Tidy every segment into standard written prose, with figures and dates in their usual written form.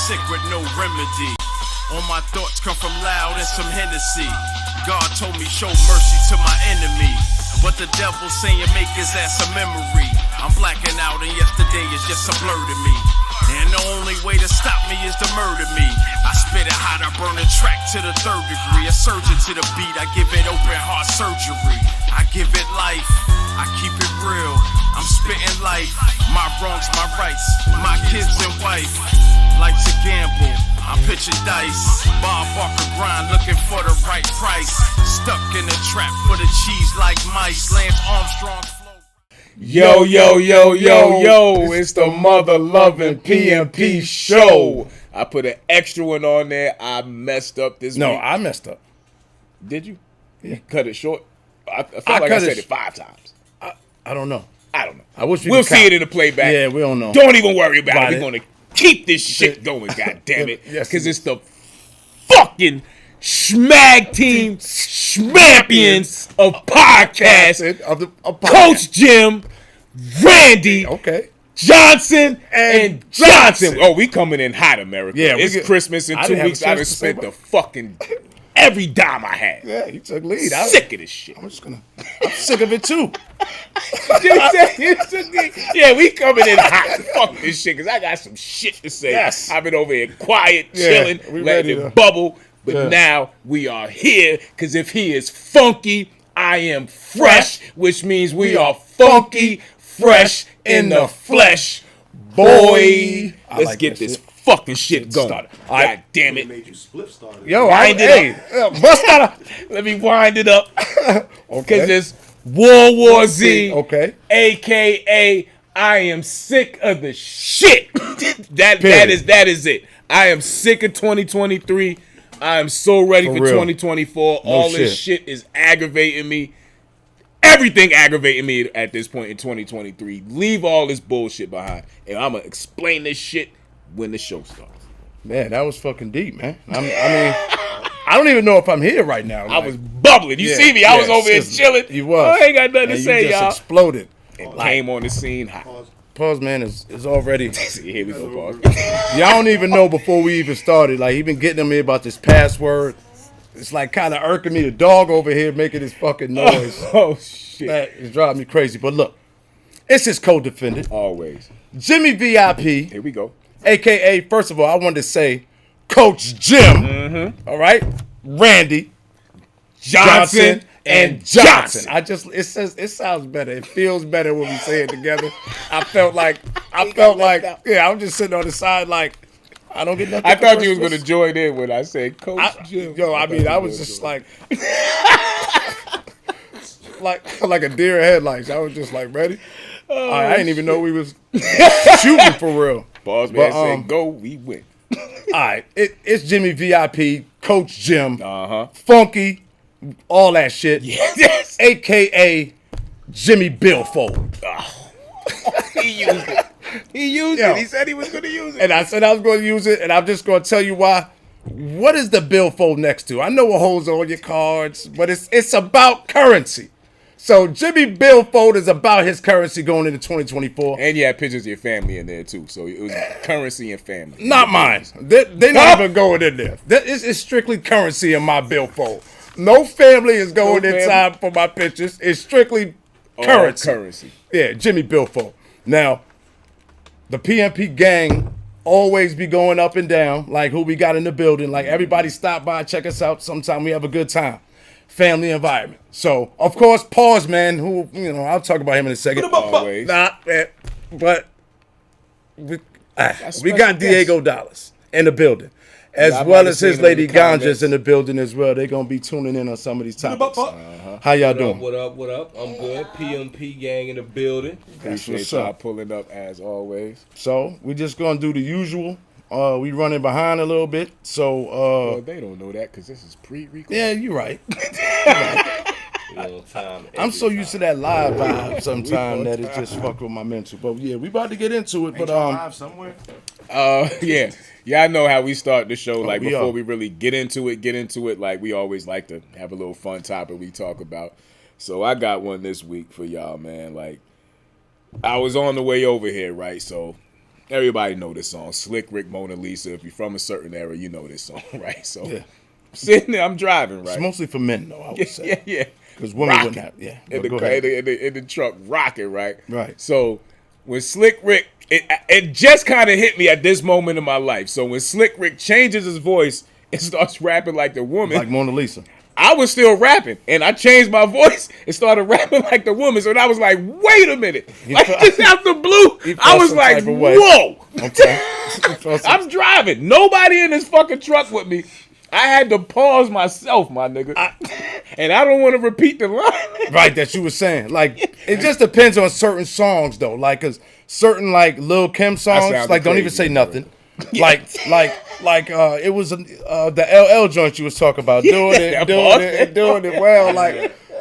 sick with no remedy. All my thoughts come from loud and some Hennessy. God told me show mercy to my enemy, but the devil saying make his ass a memory. I'm blacking out and yesterday is just a blur to me. And the only way to stop me is to murder me. I spit it hot, I burn a track to the 3rd degree. A surgeon to the beat, I give it open heart surgery. I give it life, I keep it real. I'm spitting life, my wrongs, my rights, my kids and wife. Life's a gamble, I'm pitching dice. Bob Barker grind, looking for the right price. Stuck in a trap for the cheese like mice. Lance Armstrong. Yo, it's the mother-loving PMP show. I put an extra one on there. I messed up this week. No, I messed up. Did you? Yeah. Cut it short? I felt like I said it 5 times. I don't know. I wish we'll see it in the playback. Yeah, we don't know. Don't even worry about it. We're going to keep this shit going, goddammit. Because it's the fucking Schmag Team champions of podcasting. Coach Jim, Randy, Johnson, and Johnson. Oh, we coming in hot, America. Yeah, it's Christmas in 2 weeks. I done spent the fucking every dime I had. Yeah, you took lead. Sick of this shit. I'm sick of it too. Yeah, we coming in hot. Fuck this shit, because I got some shit to say. Yes. I've been over here quiet, chilling, letting it bubble. But now we are here, because if he is funky, I am fresh, which means we are funky, fresh in the flesh. Boy, let's get this fucking shit going. God damn it. Yo, Let me wind it up. Because it's World War Z, a.k.a. I am sick of the shit. that is it. I am sick of 2023. I am so ready for 2024. All this shit is aggravating me. Everything aggravating me at this point in 2023. Leave all this bullshit behind. And I'm going to explain this shit when the show starts. Man, that was fucking deep, man. I mean, I don't even know if I'm here right now. I was bubbling. You see me? I was over here chilling. You was. I ain't got nothing to say, you just y'all. Exploded. And came on the scene hot. Pause, man, is already. Here we go, pause. Y'all don't even know before we even started. Like, he been getting on me about this password. It's like kind of irking me. The dog over here making this fucking noise. Oh, shit. That is driving me crazy. But look, it's his co-defendant. Always. Jimmy VIP. Here we go. A.K.A., first of all, I wanted to say Coach Jim. Mm-hmm. All right? Randy. Johnson. And Johnson. It sounds better. It feels better when we say it together. I felt like, I'm just sitting on the side like, I don't get nothing. I thought you was going to join in when I said Coach Jim. I was just like a deer in headlights. I was just like, ready? I didn't even know we was shooting for real. Boss man said, go, we win. All right. It's Jimmy VIP, Coach Jim, Funky, all that shit. Yes. A.K.A. Jimmy Billfold. Oh. He used it. He said he was going to use it. And I said I was going to use it, and I'm just going to tell you why. What is the billfold next to? I know what holds on your cards, but it's about currency. So Jimmy Billfold is about his currency going into 2024. And you had pictures of your family in there, too. So it was currency and family. Not mine. They're not even going in there. It's strictly currency in my Billfold. No family is going inside for my pictures. It's strictly currency. Yeah, Jimmy Billfold. Now, the PMP gang always be going up and down, like who we got in the building. Like, everybody stop by, check us out. Sometime we have a good time. Family environment. So, of course, Pause Man, who, I'll talk about him in a second. Always. But we got Diego Dollars in the building. As well as his lady Ghanja's in the building as well. They're going to be tuning in on some of these topics. How y'all doing? What up? I'm good. PMP gang in the building. Appreciate y'all pulling up as always. So, we just going to do the usual. We running behind a little bit. So, well, they don't know that because this is pre-recorded. Yeah, you're right. I'm so used to that live vibe sometimes that it just fuck with my mental. But yeah, we about to get into it. But live somewhere. Yeah, I know how we start the show. Like before we really get into it. Like we always like to have a little fun topic we talk about. So I got one this week for y'all, man. Like I was on the way over here, right? So Everybody know this song. Slick Rick, Mona Lisa. If you're from a certain era, you know this song, right? So I'm sitting there, I'm driving, right? It's mostly for men, though, I would say. Yeah. Because women wouldn't have. Yeah. In the truck, rocking, right? Right. So when Slick Rick, it just kind of hit me at this moment in my life. So when Slick Rick changes his voice and starts rapping like the woman. Like Mona Lisa. I was still rapping, and I changed my voice and started rapping like the woman. So I was like, wait a minute. Like, just out the blue, I was like, whoa. Okay. I'm driving. Nobody in this fucking truck with me. I had to pause myself, my nigga. And I don't want to repeat the line. Right, that you were saying. Like, it just depends on certain songs, though. Like, because certain, like, Lil' Kim songs, like, don't even say nothing. Like, it was the LL joint you was talking about, doing it well,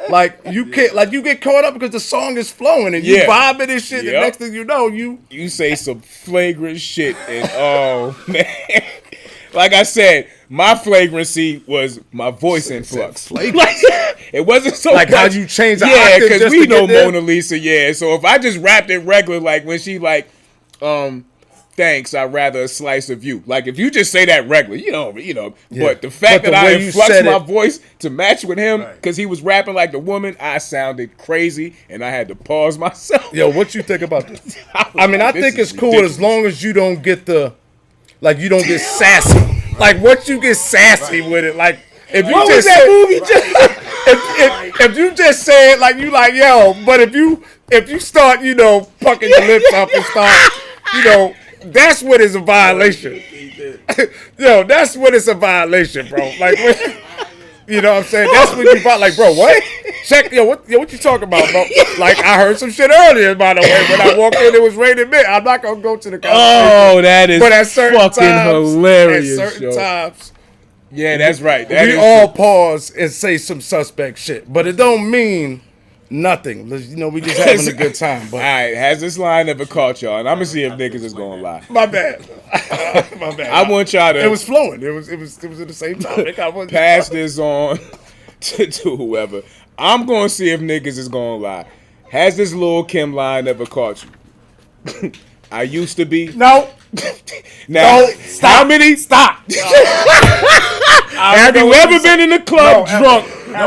like you get caught up because the song is flowing and you vibing and shit. The next thing you know, you say some flagrant shit, and oh man, like I said, my flagrancy was my voice influx. It wasn't so like much, how you change the octave, because we know Mona Lisa, So if I just rapped it regular, like when she like, thanks, I'd rather a slice of you. Like, if you just say that regular, you know. But the fact that I influxed my voice to match with him, because he was rapping like the woman, I sounded crazy, and I had to pause myself. Yo, what you think about this? I think it's cool as long as you don't get you don't get sassy. Like, once you get sassy with it, like, if you what just was that movie? if you just say it like you like, yo, but if you start, pucking your lips up and start, that's what is a violation. Yo, that's what is a violation, bro. Like, you know what I'm saying? That's when you like, bro, what? Check, what you talking about, bro? Like, I heard some shit earlier, by the way. When I walked in, it was raining men. I'm not going to go to the conversation. Oh, that is fucking hilarious. At certain times. Yeah, that's right. We all pause and say some suspect shit. But it don't mean nothing. We just having a good time. But. All right, has this line ever caught y'all? And I'm gonna see if niggas is gonna lie. My bad. I want y'all to. It was flowing. It was at the same topic. Pass this on to whoever. I'm gonna see if niggas is gonna lie. Has this Lil' Kim line ever caught you? I used to be. No. Now, no, stop. How many? Stop. Have you ever been in the club drunk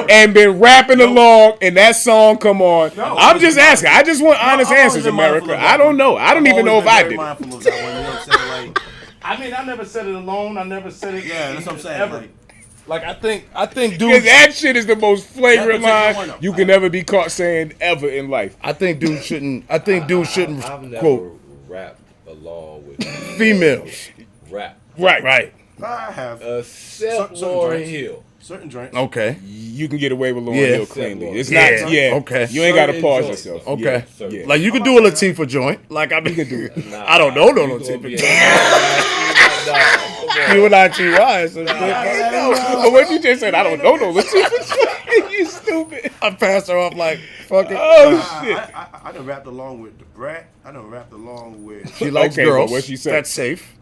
and been rapping along and that song come on? No, I'm just asking. I just want honest answers, America. I don't know. I don't even know if I did it. I never said it alone. I never said it. Yeah, that's what I'm saying. Ever. Like I think dude. Because that shit is the most flagrant line you can ever be caught saying ever in life. I think dude shouldn't. I've never quote rapped along with females. Rap. Right. I have except Lauryn Hill. Certain drinks. Okay. You can get away with Lauryn Hill cleanly. It's not. Okay. You ain't got to pause yourself. Okay. Yeah. Like you can do a Latifah joint. Like you can do it. I don't know no Latifah joint. You and I what you just said? I don't know no Latifah joint. You stupid. I passed her off like fucking. Oh shit. I done rapped along with the Brat. I done rapped along with. She likes girls. What she said? That's safe.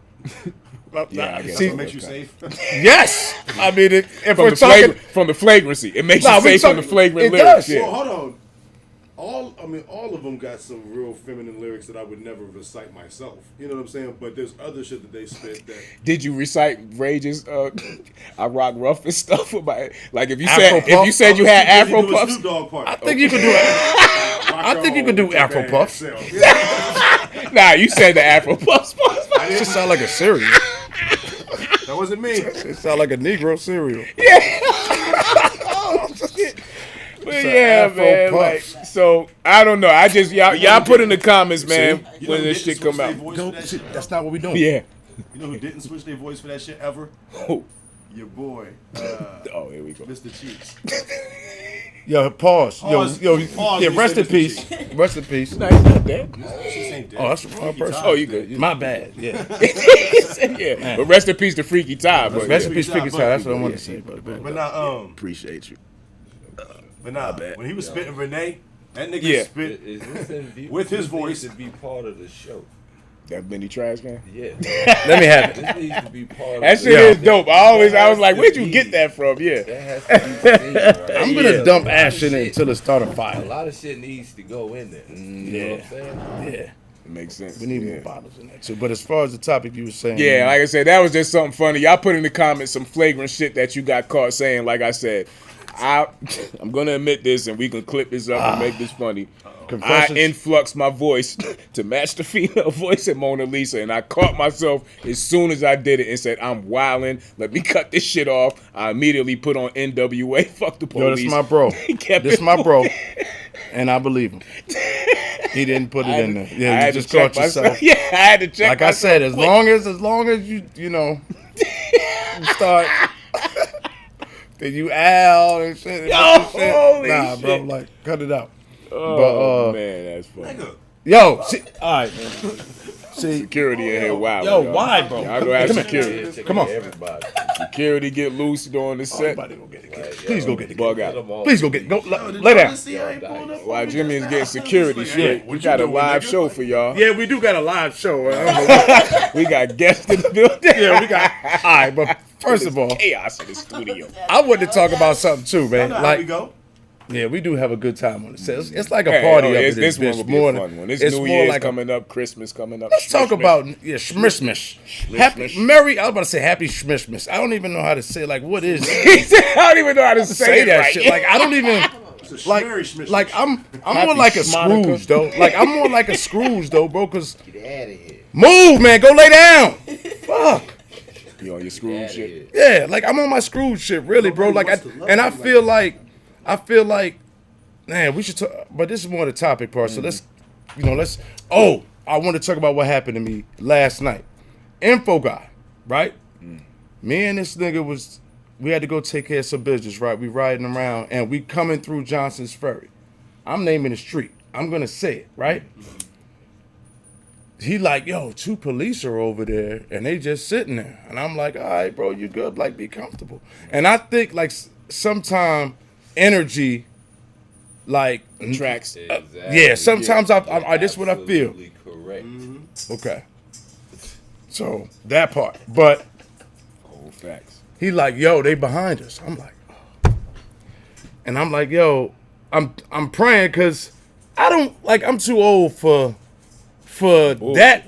Yeah, I guess it makes you safe. Yes, I mean, if from we're talking from the flagrancy, it makes you safe from the flagrant Does. lyrics. Yeah. Well, hold on. All of them got some real feminine lyrics that I would never recite myself. You know what I'm saying? But there's other shit that they spit that. Did you recite Rage's I rock rough and stuff about like if you said you had Afro puffs? I think you could do it. I think you could do Afro puffs. Nah, you said the Afro puffs. It just sound like a cereal. That wasn't me. It sound like a Negro cereal. Yeah. Oh shit. But yeah, man. Like, so I don't know. I just y'all put in the comments, man, when this shit come out. That's not what we doing. Yeah. You know who didn't switch their voice for that shit ever? Who? Your boy. Oh, here we go. Mr. Cheeks. Yo, pause. Pause. Yeah, rest in peace. Rest in peace. No, he's not dead. Oh, that's the wrong person. Oh, you good. My bad. Yeah. Yeah. But rest in peace to Freaky Ty. Rest in peace, Freaky Ty. That's what I wanted to say. But now, appreciate you. But now, when he was spitting Renee, that nigga spit with his voice to be part of the show. That mini trash can? Yeah. Let me have it. This needs to be part of that shit is dope. I was like, where'd you get that from? Yeah. That has to be right? I'm gonna dump ash in it until it start a fire. A lot of shit needs to go in there. You know what I'm saying? Yeah. It makes sense. We need more bottles in that too. But as far as the topic you were saying, yeah, like I said, that was just something funny. Y'all put in the comments some flagrant shit that you got caught saying. Like I said, I'm gonna admit this, and we can clip this up and make this funny. I influxed my voice to match the female voice at Mona Lisa, and I caught myself as soon as I did it and said, "I'm wildin'. Let me cut this shit off." I immediately put on NWA. Fuck the police. Yo, this my bro. This my bro, and I believe him. He didn't put it in there. Yeah, you just caught yourself. Yeah, I had to check. Like I said, as long as you know, you start. Then you Al and shit. Holy nah, shit. Bro, like cut it out. Oh man, that's funny. Yo, see, all right, man. See, security in here, wow. Yo, why, bro? Y'all go have security. Come on. Everybody. Security get loose during the set. Somebody go get it. Please go get it. Bug out. Please go get it. Go lay down. While Jimmy is getting security shit, we got a live show for y'all. Yeah, we do got a live show. We got guests in the building. Yeah, we got. All right, but first of all, chaos in the studio. I wanted to talk about something too, man. Like, we go. Yeah, we do have a good time on the set. It's like a party up in this one bitch. will be a fun one. It's New Year's like coming up, Christmas coming up. Let's talk about smishmish. Happy Merry. I was about to say happy smishmish. I don't even know how to say like what is. I don't even know how to say that right. shit. Like I don't even. Like I'm more like a Scrooge though. Like I'm more like a Scrooge though, bro. Cause Get out of here. move, man. Go lay down. Fuck. You on your Scrooge shit? Yeah, like I'm on my Scrooge shit, really, bro. Like I feel like, man, we should talk. But this is more the topic part. So let's. Oh, I want to talk about what happened to me last night. Info guy, right? Me and this nigga we had to go take care of some business, right? We riding around and we coming through Johnson's Ferry. I'm naming the street. I'm gonna say it, right? He like, yo, 2 police are over there and they just sitting there. And I'm like, all right, bro, you good? Like, be comfortable. And I think like sometime energy, like Tracks. yeah, sometimes I this is what I feel. Correct. Okay. So that part. But Cold facts. he like, yo, they behind us. I'm like, oh. And I'm like, yo, I'm praying because I'm too old for that,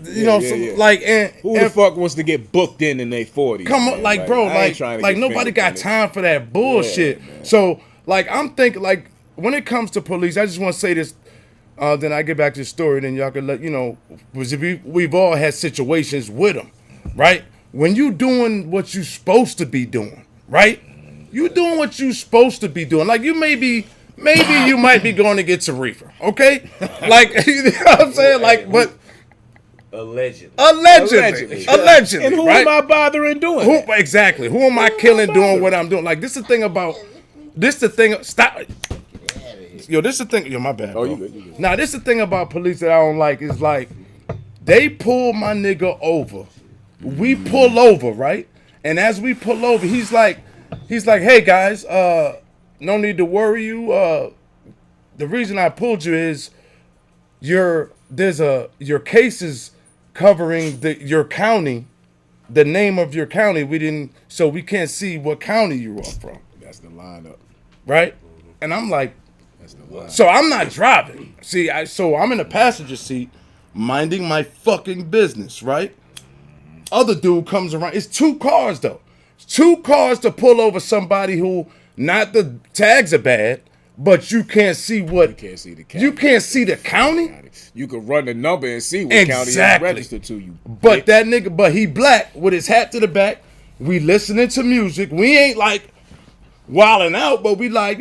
like, and who the fuck wants to get booked in their 40s? Come on, like, bro, like nobody got time for that bullshit. Yeah, so, like, I'm thinking, like, when it comes to police, I just want to say this. Then I get back to the story. Then y'all can let because we've all had situations with them, right? When you doing what you supposed to be doing, right? You doing what you supposed to be doing. Like, you maybe you might be going to get some reefer, okay? Like, you know what I'm saying? Like, but Allegedly. And who right? am I bothering doing? Exactly. Who am I killing doing what I'm doing? Like, this is the thing. Stop. Yo, this is the thing. Yo, my bad, bro. You good. Now, this is the thing about police that I don't like is like, they pull my nigga over. We pull over, right? And as we pull over, he's like, hey guys, no need to worry you. The reason I pulled you is your case is covering your county, the name of your county. So we can't see what county you are from. That's the lineup. Right? And I'm like, That's the lineup. so I'm not driving. See, so I'm in the passenger seat, minding my fucking business, right? Other dude comes around. It's 2 cars though. It's 2 cars to pull over somebody who, not the tags are bad, but you can't see what. You can't see the county. You can't see the county. You can run the number and see what county is registered to you. But that nigga, but he black with his hat to the back. We listening to music. We ain't like wilding out, but we like,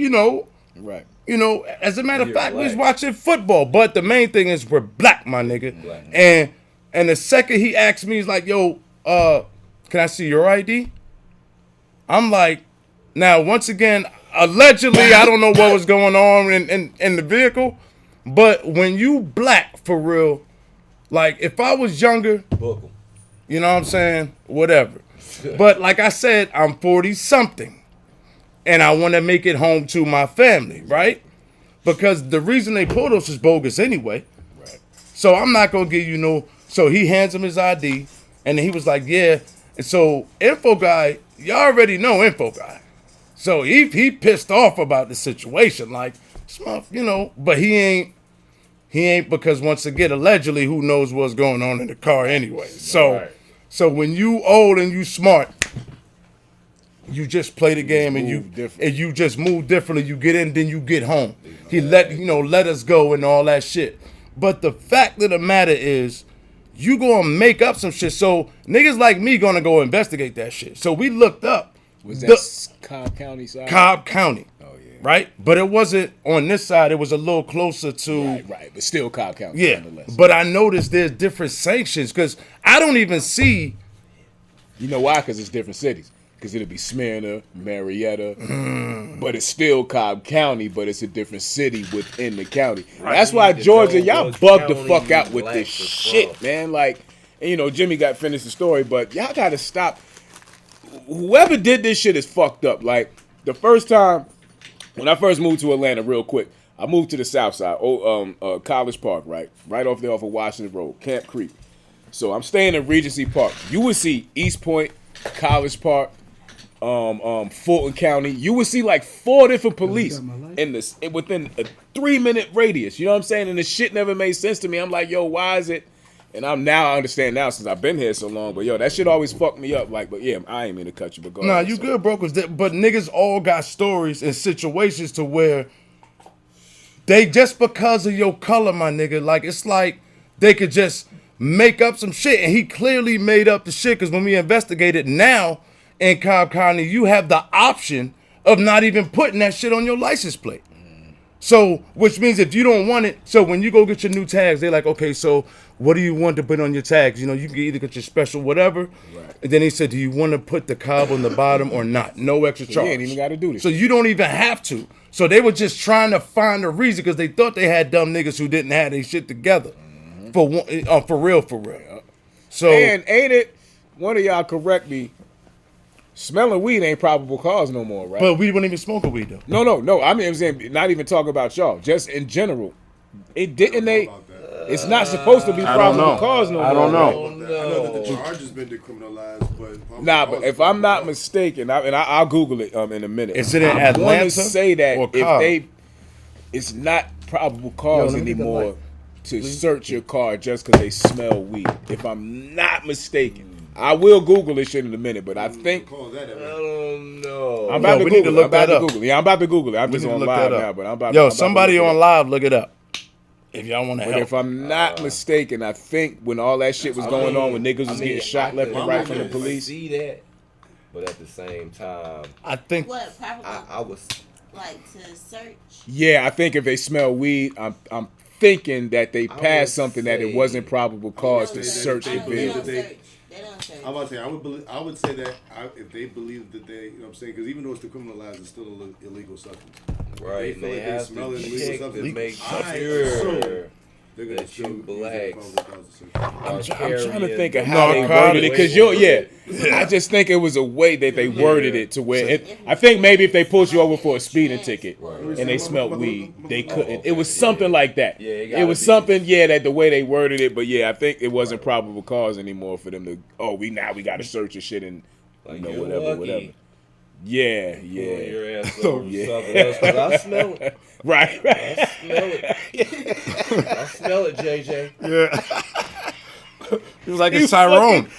Right. As a matter of fact, we was watching football. But the main thing is we're black, my nigga. Black. And the second he asked me, he's like, yo, can I see your ID? I'm like, now, once again, allegedly, I don't know what was going on in the vehicle, but when you black for real, like if I was younger, you know what I'm saying? Whatever. But like I said, I'm 40 something and I want to make it home to my family, right? Because the reason they pulled us is bogus anyway. Right. So I'm not going to give you no. So he hands him his ID and then he was like, yeah. And so info guy, y'all already know info guy. So he pissed off about the situation, like, but he ain't he ain't, because once again, allegedly, who knows what's going on in the car anyway. So when you old and you smart, you just play the game and you just move differently. You get in, then you get home. He let us go and all that shit. But the fact of the matter is, you gonna make up some shit. So niggas like me gonna go investigate that shit. So we looked up. Was that Cobb County side? Cobb County. Oh yeah. Right? But it wasn't on this side. It was a little closer to. Right. But still Cobb County. Yeah. But I noticed there's different sanctions because I don't even see. You know why? Because it's different cities. Because it'll be Smyrna, Marietta, but it's still Cobb County, but it's a different city within the county. Right. That's why Georgia, y'all bugged the fuck out with this shit, man. Like, and, Jimmy got finished the story, but y'all got to stop. Whoever did this shit is fucked up. Like, the first time, when I first moved to Atlanta, real quick, I moved to the south side, College Park, right? Right off there off of Washington Road, Camp Creek. So I'm staying in Regency Park. You would see East Point, College Park, Fulton County. You would see like 4 different police within a 3-minute radius. You know what I'm saying? And the shit never made sense to me. I'm like, yo, why is it? And I understand now since I've been here so long. But yo, that shit always fucked me up. Like, but yeah, I ain't mean to cut you. But go ahead. You good, bro? But niggas all got stories and situations to where they just because of your color, my nigga. Like it's like they could just make up some shit, and he clearly made up the shit. Because when we investigated now. In Cobb County, you have the option of not even putting that shit on your license plate. So, which means if you don't want it, so when you go get your new tags, they're like, okay, so what do you want to put on your tags? You can either get your special whatever. Right. And then he said, do you want to put the Cobb on the bottom or not? No extra charge. You ain't even got to do this. So you don't even have to. So they were just trying to find a reason because they thought they had dumb niggas who didn't have their shit together. For real. So and ain't it? One of y'all correct me. Smelling weed ain't probable cause no more, right? But we wouldn't even smoke a weed though. No. I mean, I'm saying not even talking about y'all. Just in general, it didn't. It's not supposed to be probable cause no more. I don't know. I know that the charge has been decriminalized, but but if I'm not mistaken, I'll Google it in a minute. Is it in Atlanta? I want to say that it's not probable cause anymore to search your car just because they smell weed. If I'm not mistaken. I will Google this shit in a minute, but I think I don't know. I'm about to Google. I'm about to Google. Yeah, I'm about to Google it. I'm just on live now, but I'm about. Yo, somebody on live, look it up. If y'all want to help. But if I'm not mistaken, I think when all that shit was going on, when niggas was getting shot left and right from the police. See that, but at the same time, I think I was like to search. Yeah, I think if they smell weed, I'm thinking that they passed something that it wasn't probable cause to search the vehicle. I'm about to say, I would say that if they believe that they, what I'm saying, because even though it's decriminalized, it's still an illegal substance. Right, if they have smell to illegal check substance, to make sure that you blacks I'm trying to think of how they worded it, because I just think it was a way that they worded it to where I think maybe if they pulled you over for a speeding ticket and they smelled weed, they couldn't. It was something like that. It was something, that the way they worded it, but I think it wasn't probable cause anymore for them to. We got to search your shit and whatever. Yeah. Your ass I smell it. Right. I smell it. I smell it, JJ. Yeah. He was like a Tyrone.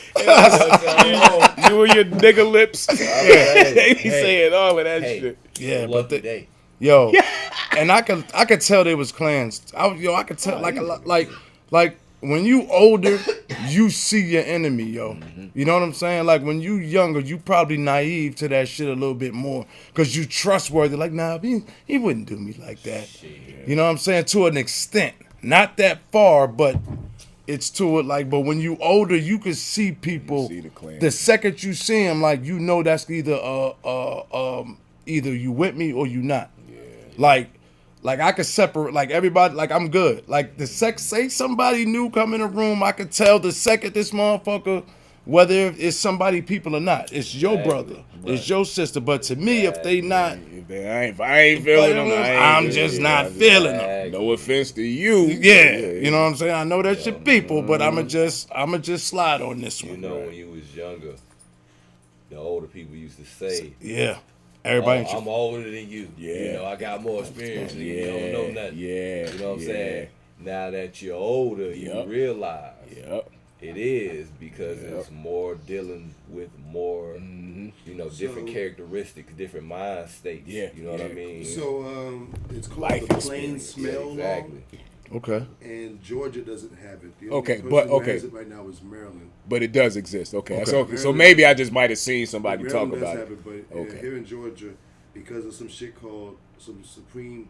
You and your nigga lips. They be saying all of that shit. Yeah, but yo, and I could tell they was clans. I could tell like when you older, you see your enemy, yo. You know what I'm saying? Like when you younger, you probably naive to that shit a little bit more because you trustworthy. Like, nah, he wouldn't do me like that. You know what I'm saying? To an extent, not that far, but it's to it. Like, but when you older, you can see people. The second you see them, like that's either either you with me or you not. Yeah. Like I could separate, like everybody, like I'm good. Like say somebody new come in the room, I could tell the second this motherfucker, whether it's somebody people or not. It's your brother, it's your sister. But to me, if they not, if I ain't feeling them, I'm just not feeling them. No offense to you. Yeah, you know what I'm saying? I know that's your people, but I'ma just slide on this one. You know, when you was younger, the older people used to say, everybody, I'm older than you. Yeah. I got more experience than you. You don't know nothing. Yeah. You know what I'm saying? Now that you're older, you realize it is because it's more dealing with more, you know, different characteristics, different mind states. You know what I mean? So it's called the plain smell law. Okay. And Georgia doesn't have it. The Okay, only but person who has it right now is Maryland. But it does exist. Okay. So Maryland, maybe I just might have seen somebody Maryland talk about does it. have it. But here in Georgia, because of some shit called some Supreme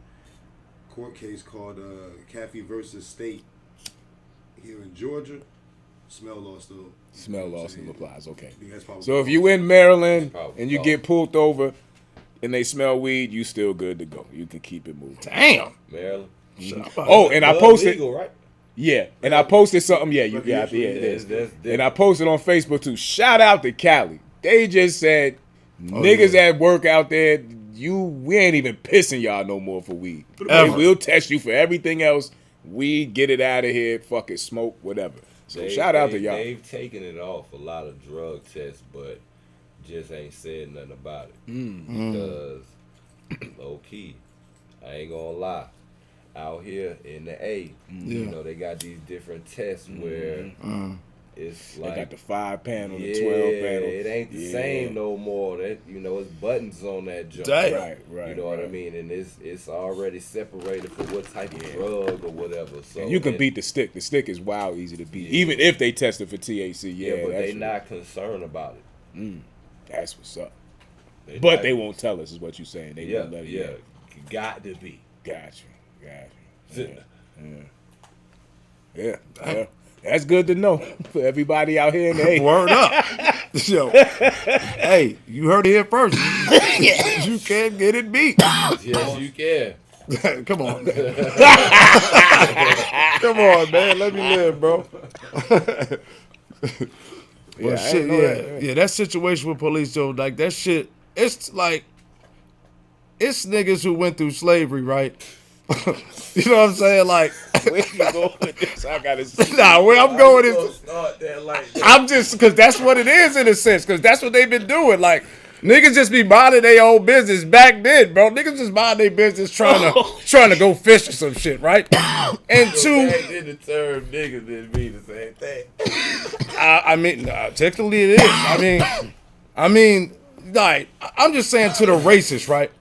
Court case called Caffey versus State, here in Georgia, smell law still applies. Okay. Yeah, so if you in Maryland and you get pulled over and they smell weed, you still good to go. You can keep it moving. Damn. Maryland. Oh, and I posted. Legal, right? Yeah, and I posted something. Yeah, you got it. And I posted on Facebook too. Shout out to Cali. They just said, niggas at work out there, we ain't even pissing y'all no more for weed. We'll test you for everything else. We get it out of here. Fuck it, smoke, whatever. So shout out to y'all. They've taken it off a lot of drug tests, but just ain't said nothing about it. Because low key, I ain't gonna lie. Out here in the A, you know, they got these different tests where it's like they got the 5-panel, the 12-panel. It ain't the same no more. That, you know, it's buttons on that jump. Right. You know what I mean? And it's already separated for what type of drug or whatever. So and you can beat the stick. The stick is wild easy to beat, even if they tested for THC. But they not concerned about it. That's what's up. They won't tell us, is what you're saying. They won't let you know. Got to be. Gotcha. Yeah. That's good to know for everybody out here in the A. Word up. Yo, hey, you heard it here first. You can get it beat. Yes, you can. Come on. Come on, man. Let me live, bro. That situation with police, though, like that shit, it's like, it's niggas who went through slavery, right? You know what I'm saying? Like, where you going with this? I gotta see. Nah, where I'm going is, I'm just, because that's what it is in a sense, because that's what they've been doing. Like, niggas just be minding their own business back then, bro. Niggas just mind their business trying to go fish or some shit, right? And two, back then the term niggas didn't mean the same thing. I mean, technically it is. I mean, like, I'm just saying to the racists, right?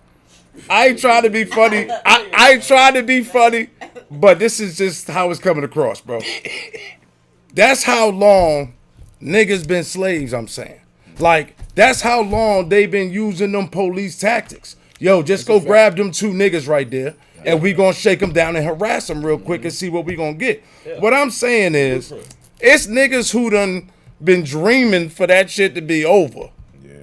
I ain't trying to be funny. I ain't trying to be funny, but this is just how it's coming across, bro. That's how long niggas been slaves, I'm saying. Like, that's how long they been using them police tactics. Yo, just go grab them 2 niggas right there, and we gonna shake them down and harass them real quick and see what we gonna get. What I'm saying is, it's niggas who done been dreaming for that shit to be over.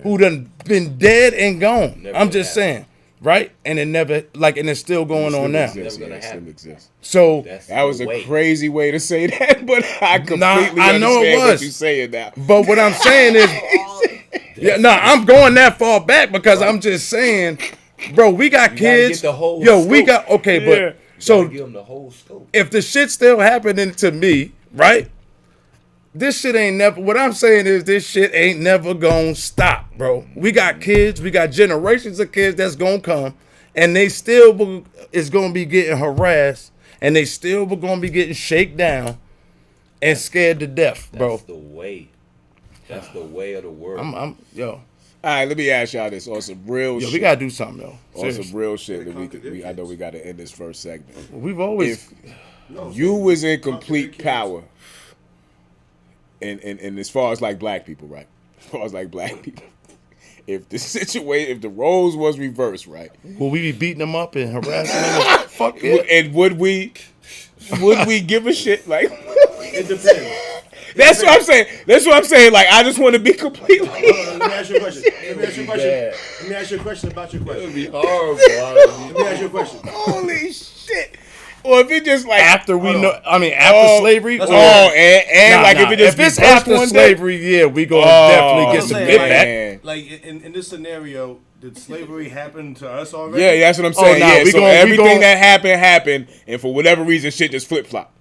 Who done been dead and gone. I'm just saying. Right? And it never, like, and it's still going on now. It still exists. So that was a crazy way to say that, but I completely understand what you're saying now. But what I'm saying is, I'm going that far back because I'm just saying, bro, we got kids. We got but so give them the whole scope. If the shit's still happening to me, right? This shit ain't never, what I'm saying is this shit ain't never gonna stop, bro. We got kids, we got generations of kids that's gonna come, and they still is gonna be getting harassed, and they still gonna be getting shaken down and scared to death, bro. That's the way. That's the way of the world. Yo. All right, let me ask y'all this on some real shit. We gotta do something, though. Seriously. On some real shit that I know we gotta end this first segment. We've always... If you was in complete power... And as far as like black people, right? As far as like black people, if the roles was reversed, right? Will we be beating them up and harassing them? Fuck it. And would we give a shit? Like, it depends. That's what I'm saying. That's what I'm saying. Like, I just want to be completely. Let me ask you a question. Let me ask you a question about your question. It would be horrible. Let me ask you a question. Holy shit. Or if it just like after after slavery, if it just if it's after slavery, we gonna definitely get some get back. Like in this scenario, did slavery happen to us already? Yeah, that's what I'm saying. So everything that happened, and for whatever reason, shit just flip flop.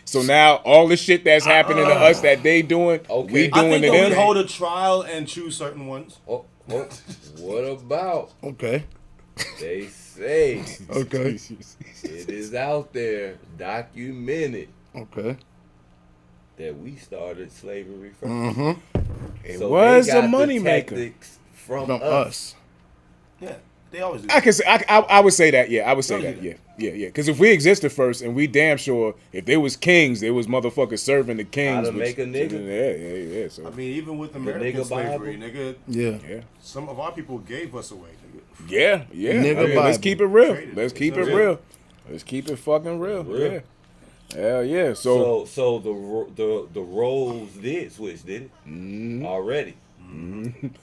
So now all the shit that's happening to us that they doing, we doing I think to them. We hold a trial and choose certain ones. What about? Okay. They say Okay. it is out there, documented. Okay. That we started slavery first. Mm-hmm. It was a moneymaker from us. Yeah, they always do. I can say I would say that. Yeah, I would say that. Yeah. Because if we existed first, and we damn sure if there was kings, there was motherfuckers serving the kings. How to make a nigga? Yeah. So I mean, even with American slavery, nigga. Yeah. Some of our people gave us away, nigga. Yeah. Nigga I mean, let's keep it real. Let's keep it real. Let's keep it fucking real. Yeah. Hell yeah. So the roles did switch, did it? Already.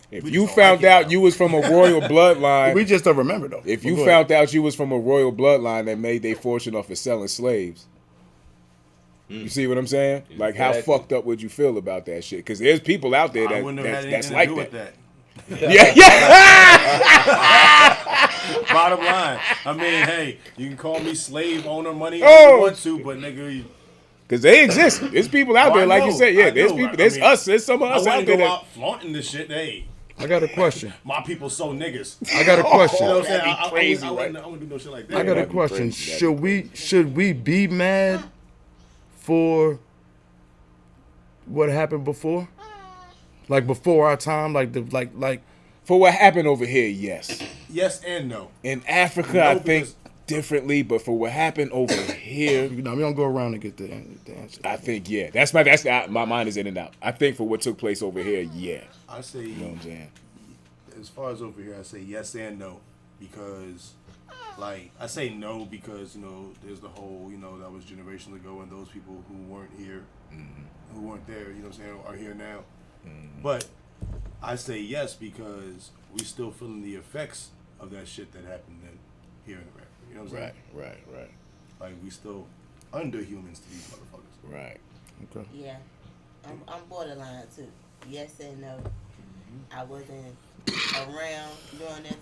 If you found out you was from a royal bloodline, We just don't remember though. if you found out you was from a royal bloodline that made their fortune off of selling slaves, you see what I'm saying? Like, how fucked up would you feel about that shit? Because there's people out there I wouldn't have had that's anything like to do that. with that. Yeah. Bottom line, I mean, hey, you can call me slave owner money if you want to, but nigga, Because they exist. There's people out there, like you said. Yeah, there's people. There's us. There's some of I us out wouldn't there. go That, out flaunting this shit. Hey, I got a question. my people so niggas. I got a question. You know what I'm saying? That'd be crazy, I right? wouldn't do no shit like that. I got a That'd be question. crazy. Should we be mad for what happened before? Like before our time, like for what happened over here, yes. Yes and no. In Africa, No, I think because- differently, but for what happened over here, we don't go around and get the answer. I think yeah. My mind is in and out. I think for what took place over here, yeah. I say, You know what I'm saying? as far as over here, I say yes and no because, like, I say no because there's the whole that was generations ago, and those people who weren't here, who weren't there, you know what I'm saying, are here now. But I say yes because we still feeling the effects of that shit that happened then here in America. You know what I'm saying? Right. Like, we still under humans to these motherfuckers. Right. Okay. Yeah, I'm borderline too. Yes and no. I wasn't around during that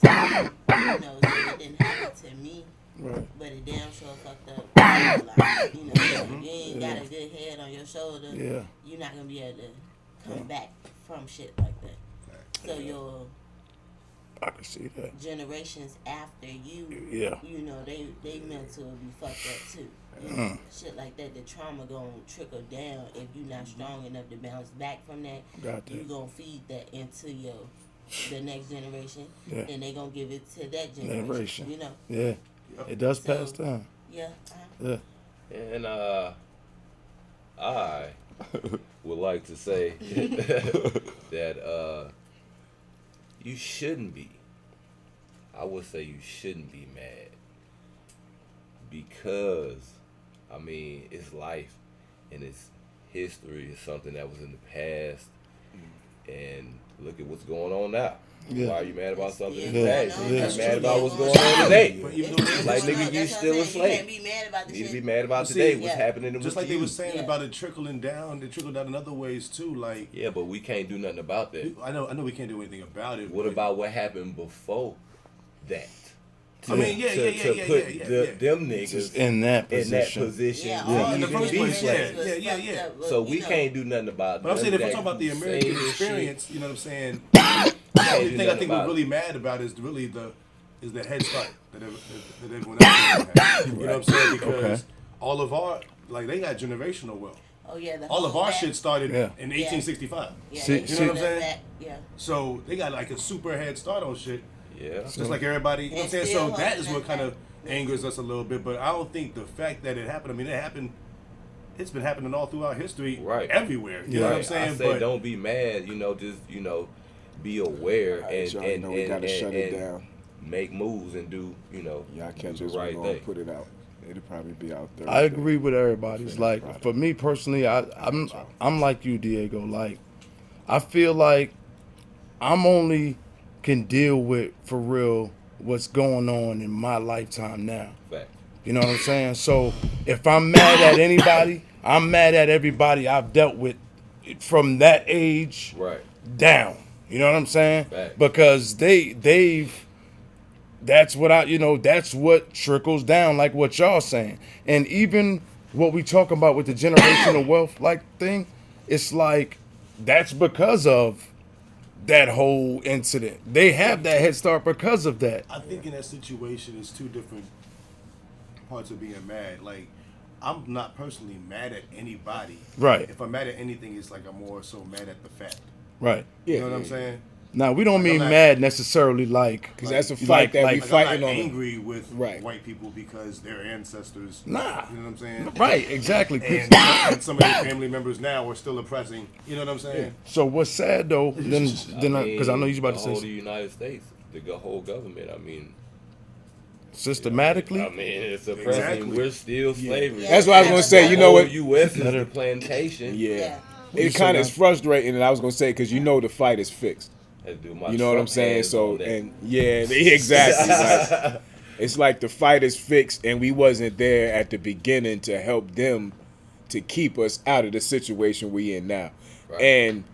time, so it didn't happen to me. Right. But it damn sure fucked up. Like, you ain't got a good head on your shoulder. Yeah. You're not gonna be able to come back from shit like that. So your I can see that. generations after you, Yeah. they mental will be fucked up too. Shit like that, the trauma gonna trickle down if you're not strong enough to bounce back from that. Got that. You gonna feed that into the next generation, Yeah. and they gonna give it to that generation. Yeah. It does So, pass down. Yeah. Yeah. And I would like to say that you shouldn't be. I would say you shouldn't be mad because, I mean, it's life and it's history. It's something that was in the past, and look at what's going on now. Yeah. Why are you mad about something in the Yeah. past? Yeah. You're That's mad true. about what's Yeah. going on today. But even Like, though, nigga, you That's what still I'm a saying. slave. You can't be mad about the You need to shit. be mad about See, today. What's yeah. happening just with like you. they were saying Yeah. about it trickling down, they trickled down in other ways too. Like, Yeah, but we can't do nothing about that. I know we can't do anything about it. What but- about what happened before that? I mean, yeah. To put them niggas In that in that position. position Yeah, to all in the even first be place, slaves. yeah. So we can't do nothing about But I'm saying, if we're that talking about the American same shit. experience, you know what I'm saying? Can't The do thing I nothing think about we're it. really mad about is really the head start that everyone else had. You know what I'm saying? Because all of our, like, they got generational wealth. Oh yeah. All of our shit started Yeah. in 1865. Yeah, See- they see- You know what I'm saying? that, yeah. So they got like a super head start on shit. Yeah. Just like everybody, you know what I'm And saying? still So that is holding what kind that of angers us a little bit. But I don't think the fact that it happened, I mean, it happened, it's been happening all throughout history, Right. everywhere. You know what I'm saying? I say don't be mad, just be aware and y'all know we gotta shut it and down. make moves and do Y'all catch the us. right We're gonna thing. put it out. It'll probably be out there. I agree with everybody. It's like, for me personally, I'm like you, Diego. Like, I feel like I'm only can deal with, for real, what's going on in my lifetime now. Fact. You know what I'm saying? So if I'm mad at anybody, I'm mad at everybody I've dealt with from that age Right. down. You know what I'm saying? Fact. Because that's what trickles down, like what y'all saying. And even what we talk about with the generational wealth like thing, it's like that's because of that whole incident. They have that head start because of that. I think in that situation, it's two different parts of being mad. Like, I'm not personally mad at anybody. Right. If I'm mad at anything, it's like I'm more so mad at the fact. Right. You know what I'm saying? Now, we don't mean mad necessarily like... Because that's a fight that we fighting on. I'm not angry with white people because their ancestors... Nah. You know what I'm saying? Right, exactly. And some of their family members now are still oppressing. You know what I'm saying? So what's sad, though, then because I know you're about to say... The whole United States, the whole government, I mean... Systematically? I mean, it's oppressing. Exactly. We're still slavery. Yeah. That's what I was going to say. You know what? U.S. is the plantation. Yeah. It kind of is frustrating, and I was going to say, because you know the fight is fixed. You know what I'm saying? So, and yeah, exactly. Like, it's like the fight is fixed, and we wasn't there at the beginning to help them to keep us out of the situation we in now. Right. And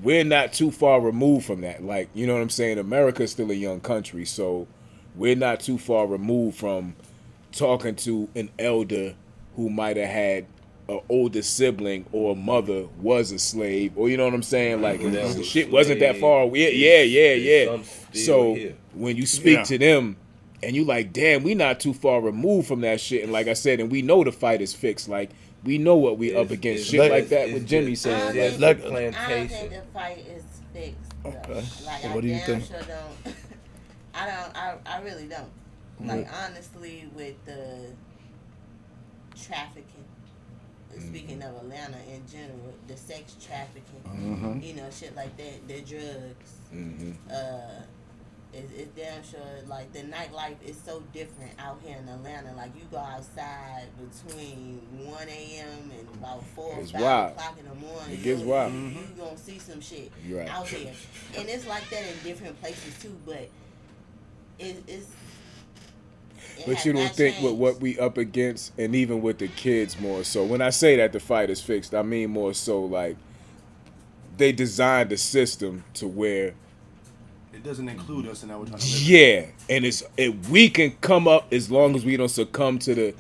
we're not too far removed from that. Like, you know what I'm saying? America's still a young country, so we're not too far removed from talking to an elder who might have had an older sibling or a mother was a slave, or you know what I'm saying? Like, the shit wasn't that far away. Yeah. So when you speak to them and you like, damn, we not too far removed from that shit. And like I said, and we know the fight is fixed. Like, we know what we up against. Shit like that with Jimmy saying. I don't think the fight is fixed. Okay. Like, what do you think? Sure don't. I really don't. Like, honestly, with the trafficking, speaking of Atlanta in general, the sex trafficking, you know, shit like that, the drugs, it's damn sure, like, the nightlife is so different out here in Atlanta. Like, you go outside between 1 a.m. and about 4 or 5 o'clock in the morning. It gets wild. You gonna see some shit out here. And it's like that in different places, too, but but you don't think with what we up against, and even with the kids more so. When I say that the fight is fixed, I mean more so like they designed the system to where it doesn't include us in our time. Yeah, and we can come up as long as we don't succumb to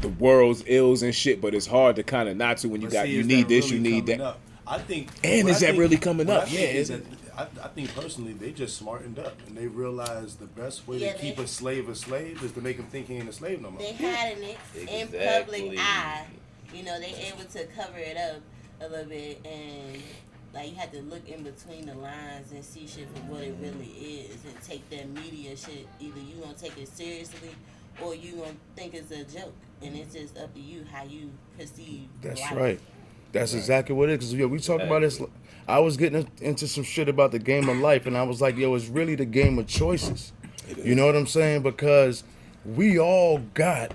the world's ills and shit. But it's hard to kind of not to when you need this, you need that. Up? I think. And is that really coming up? Yeah, is it? I think personally they just smartened up and they realized the best way to keep a slave is to make him think he ain't a slave no more. They hiding it in public eye. You know, they able to cover it up a little bit, and like you have to look in between the lines and see shit for what it really is, and take that media shit. Either you gonna take it seriously or you gonna think it's a joke, and it's just up to you how you perceive. That's life. right. That's exactly what it is. Because we talk about this. I was getting into some shit about the game of life, and I was like, yo, it's really the game of choices. You know what I'm saying? Because we all got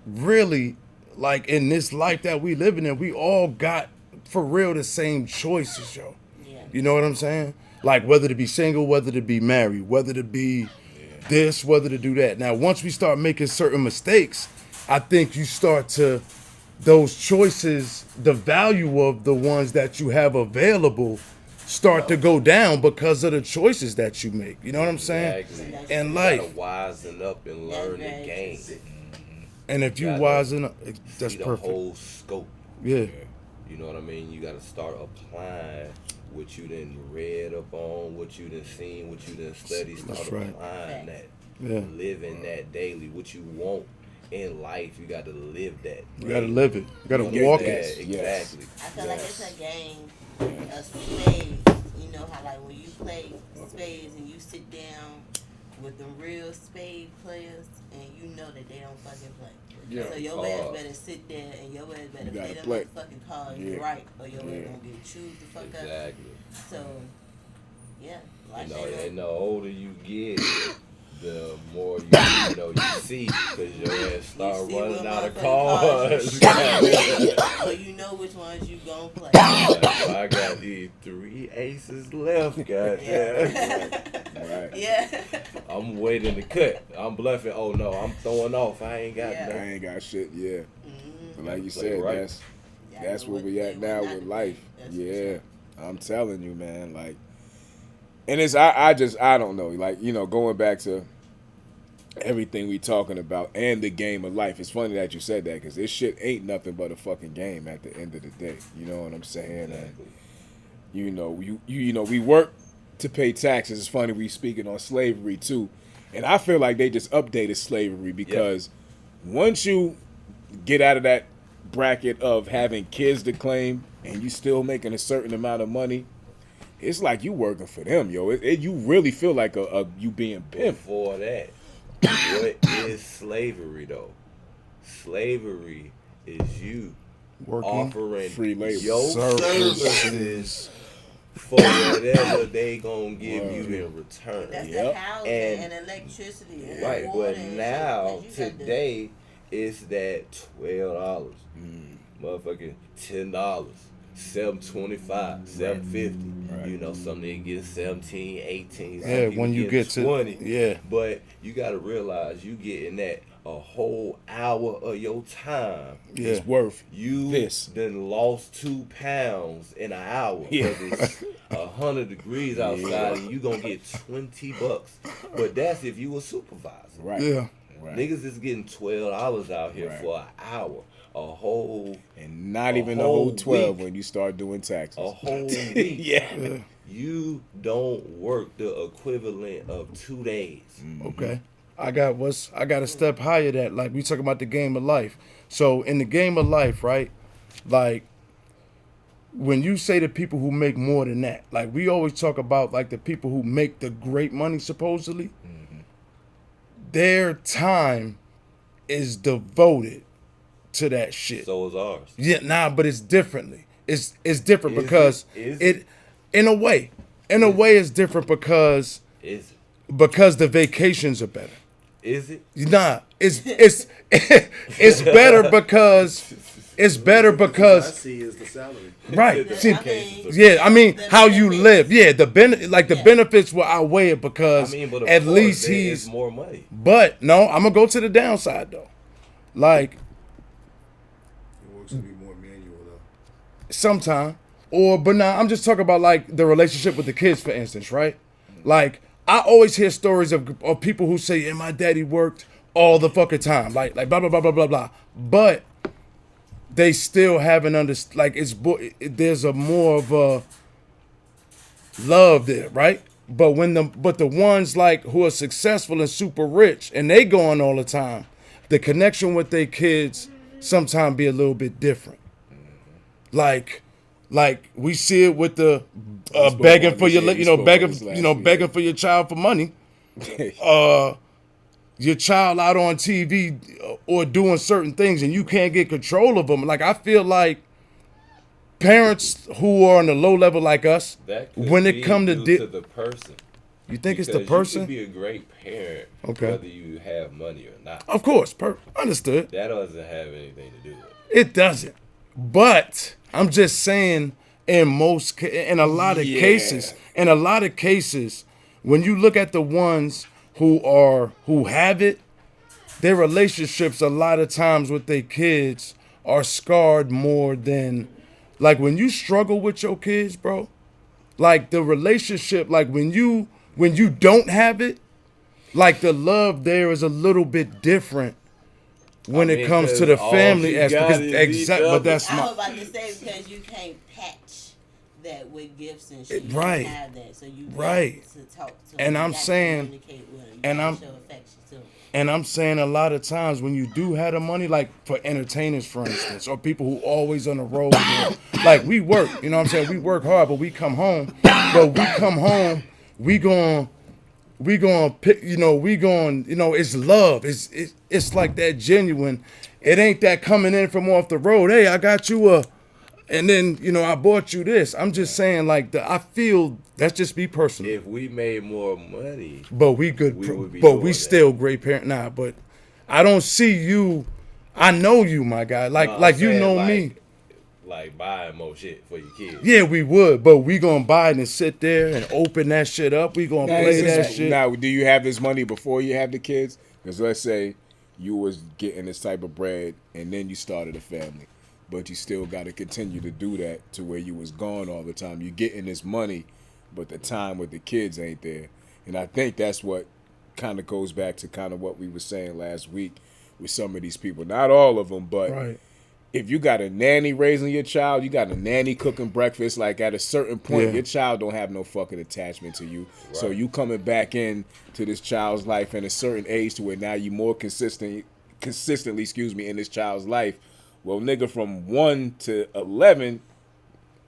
really, like, in this life that we living in, we all got, for real, the same choices, yo. Yeah. You know what I'm saying? Like, whether to be single, whether to be married, whether to be this, whether to do that. Now, once we start making certain mistakes, I think you start to... those choices, the value of the ones that you have available start to go down because of the choices that you make. You know what I'm saying? Exactly. And life. You gotta wisen up and learn the game. And if you wisen up, that's see perfect. The whole scope. Yeah. You know what I mean? You gotta start applying what you done read up on, what you done seen, what you done studied. Start applying that. Yeah. Living that daily. What you want in life, you got to live that. You got to live it. You got to walk it. Exactly. I feel like it's a game of spades. You know how, like, when you play spades and you sit down with the real spade players and you know that they don't fucking play. Yeah. So your ass better sit there and your ass better play them motherfucking cards right, or your ass gonna get chewed the fuck up. Exactly. So, yeah. Like and the older you get, the more you see, because your ass start running out of cards. So you know which ones you gonna play. I got these 3 aces left, goddamn. Right. Yeah. I'm waiting to cut. I'm bluffing. Oh no, I'm throwing off. I ain't got nothing. I ain't got shit. Yeah. But like you said, that's where we at now with life. Yeah. I'm telling you, man. Like. And it's I don't know, like, you know, going back to everything we talking about and the game of life. It's funny that you said that, because this shit ain't nothing but a fucking game at the end of the day. You know what I'm saying? Exactly. And you know we work to pay taxes. It's funny we speaking on slavery too, and I feel like they just updated slavery because once you get out of that bracket of having kids to claim and you still making a certain amount of money, it's like you working for them, yo. You really feel like you being pimped. Before that, what is slavery though? Slavery is you offering free labor your services for whatever they gonna give you in return. That's the housing and electricity. And right, water but and now today it's that $12, motherfucking $10. $7.25, $7.50. Right. You know, some niggas get 17, 18. Yeah, when you get 20. Yeah. But you gotta realize you getting that a whole hour of your time. Yeah. It's worth you this. Then lost 2 pounds in an hour. Yeah. It's 100 degrees outside and you gonna get $20. But that's if you a supervisor. Right. Yeah. Right. Niggas is getting $12 out here for an hour. A whole and not even a whole 12 week. When you start doing taxes. A whole week. Yeah. You don't work the equivalent of 2 days. Okay. I got a step higher that, like, we talking about the game of life. So in the game of life, right? Like, when you say the people who make more than that, like, we always talk about like the people who make the great money supposedly, their time is devoted to that shit. So is ours. Yeah, nah, but it's differently. It's different because it in a way it's different because the vacations are better. Is it? Nah, it's it's better because I see is the salary. right. See, yeah, I mean how you live. Yeah, the benefits will outweigh it because but at least he's more money. But no, I'm gonna go to the downside though. Like It works to be more manual though. sometime but nah, I'm just talking about like the relationship with the kids, for instance, right? Like I always hear stories of people who say, "Yeah, my daddy worked all the fucking time," like blah blah blah blah blah blah. But they still haven't there's a more of a love there, right? But the ones like who are successful and super rich and they going all the time, the connection with their kids sometimes be a little bit different. Like we see it with the begging for your, begging for your child for money. Your child out on TV or doing certain things and you can't get control of them. Like I feel like parents who are on the low level like us, when it come to the person. You think it's the person? You can be a great parent whether you have money or not. Of course, understood. That doesn't have anything to do with it. It doesn't. But I'm just saying, in a lot of cases, when you look at the ones who have it, their relationships a lot of times with their kids are scarred more than, like when you struggle with your kids, bro. Like the relationship, like when you don't have it, like the love there is a little bit different. When it comes to the family aspect, but that's I was about to say because you can't patch that with gifts and shit. Right. You have that, so you right. To talk to and them. I'm saying, and I'm saying a lot of times when you do have the money, like for entertainers, for instance, or people who always on the road, like we work, you know what I'm saying? We work hard, but we come home, we going pick, it's love. It's like that genuine. It ain't that coming in from off the road. Hey, I got you and then, I bought you this. I'm just saying I feel that's just me personally. If we made more money, but we still great parent. Nah, but I don't see you. I know you, my guy. Me. Like buying more shit for your kids. Yeah, we would, but we gonna buy it and sit there and open that shit up. We gonna play that shit. Now, do you have this money before you have the kids? Because let's say you was getting this type of bread and then you started a family, but you still got to continue to do that to where you was gone all the time. You getting this money, but the time with the kids ain't there. And I think that's what kind of goes back to kind of what we were saying last week with some of these people. Not all of them, but. Right. if you got a nanny raising your child, you got a nanny cooking breakfast. Like at a certain point, your child don't have no fucking attachment to you. Right. So you coming back in to this child's life at a certain age to where now you more consistently, in this child's life. Well, nigga, from 1 to 11.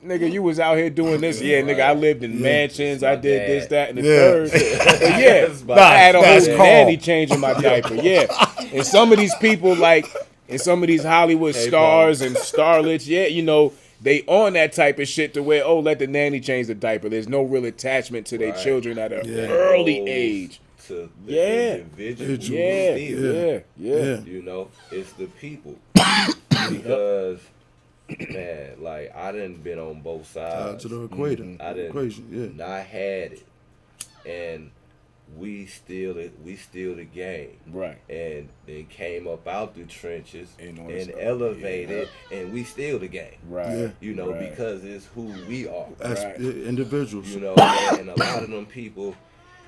Nigga, you was out here doing this. Yeah, nigga, I lived in mansions. I did this, that, and the third. I had a whole nanny changing my diaper. Yeah. And some of these people, like, and some of these Hollywood stars and starlets, you know, they on that type of shit to where, let the nanny change the diaper. There's no real attachment to their children at an early age. To the individual. Yeah. You know, it's the people. Because... man, like I done been on both sides to the equator. I had it, and we still the game, right? And then came up out the trenches and elevated, and we still the game, right? You know, because it's who we are, as individuals. You know, and a lot of them people,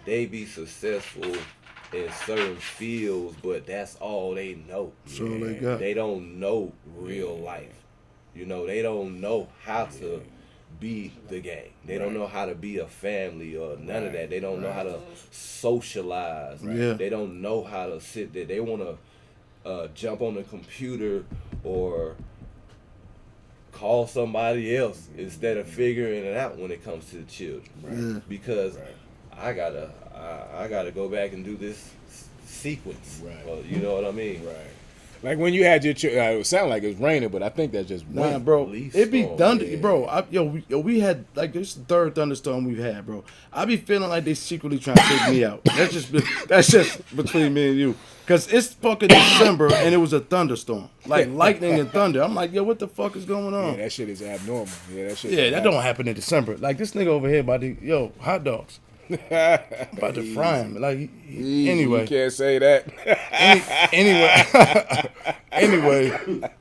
they be successful in certain fields, but that's all they know. So they got. They don't know real life. You know, they don't know how to be the game. They don't know how to be a family or none of that. They don't know how to socialize. They don't know how to sit there. They want to jump on the computer or call somebody else instead of figuring it out when it comes to the children. Because I gotta go back and do this sequence. You know what I mean? Like when you had your children, it sounded like it was raining, but I think that's just wind. Nah, bro. It be thunder, bro. We had like this is the third thunderstorm we've had, bro. I be feeling like they secretly trying to take me out. That's just between me and you, cause it's fucking December and it was a thunderstorm, like lightning and thunder. I'm like, yo, what the fuck is going on? Yeah, that shit is abnormal. That don't happen in December. Like this nigga over here about the hot dogs. About to fry him. Like anyway, you can't say that.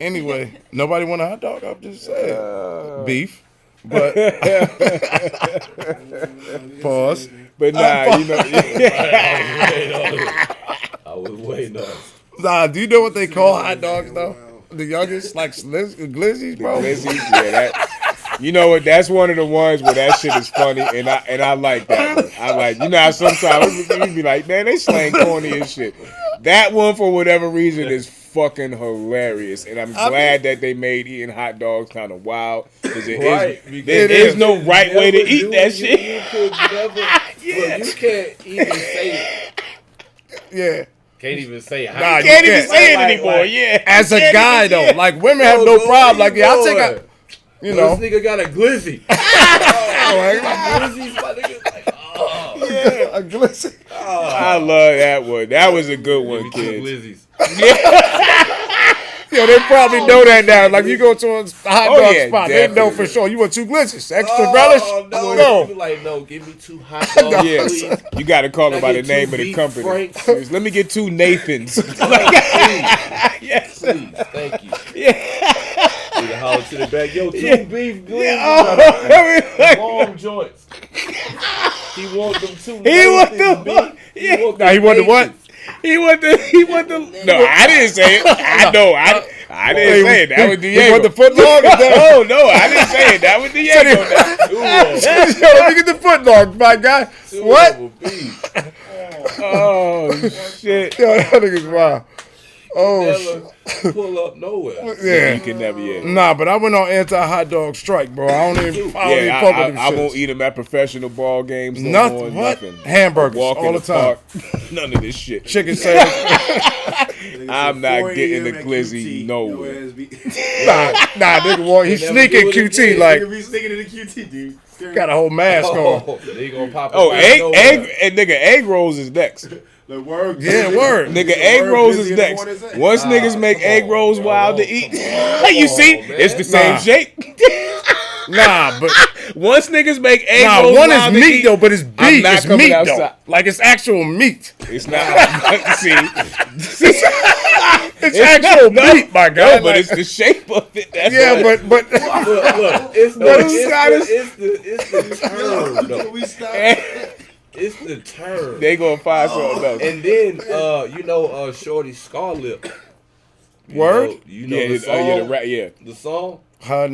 Anyway. Nobody want a hot dog. I'm just saying beef, but pause. But nah, you know. I was waiting on. Nah, do you know what they call hot dogs though? The youngest, like glizzies, bro. Glizzies, that. You know what? That's one of the ones where that shit is funny, and I like that one. I like, you know how sometimes we be like, man, they slang corny and shit. That one, for whatever reason, is fucking hilarious, and I'm glad that they made eating hot dogs kind of wild, because there is no right way to eat that shit. You could never, you can't even say it. Yeah. Can't even say it. Nah, you can't even say it anymore. As a guy though, like wowomen have no problem. Like I'll take a. You know, this nigga got a glizzy. Glizzy's my nigga. Like, a glizzy. I love that one. That was a good one, kids. Glizzies. Yo, they probably know that now. Like you go to a hot dog spot, definitely. They know for sure. You want 2 glizzies, extra relish? No. Like, no, give me 2 hot dogs. Please. You got to call them by the name of the company. Let me get 2 Nathans. Yes, please, thank you. Nigga holler to the back, yo, 2 beef glizzies, long joints. He want them 2. He want them beef. He want the what? He want the. No, I didn't say it. I know. I didn't say it. That was Diego. You want the foot long? Oh no, I didn't say it. That was Diego. Yo, let me get the foot long, my guy. What? Oh shit. Yo, that nigga's wild. Oh, pull up nowhere. Yeah, you can never. Nah, but I went on anti-hot dog strike, bro. I don't even fuck with them. I won't eat them at professional ball games. Nothing. Nothing. Hamburgers all the time. None of this shit. Chicken sandwich. I'm not getting the glizzy nowhere. Nah, nigga, he's sneaking QT like. Nigga be sneaking in the QT, dude. Got a whole mask on. They gonna pop. Egg rolls is next. Like word. Yeah, word. Nigga, egg rolls is next. Once niggas make egg rolls wild to eat, you see, it's the same shape. Nah, but once niggas make egg rolls one wild is to meat eat, though, but it's beef. It's meat outside. Though. Like it's actual meat. It's not. See, it's actual meat, my guy. No, but it's the shape of it. That's but look, it's the term though. It's the term. They gonna find something else. And then, Shorty Scarlip, Word? You know the song? The song?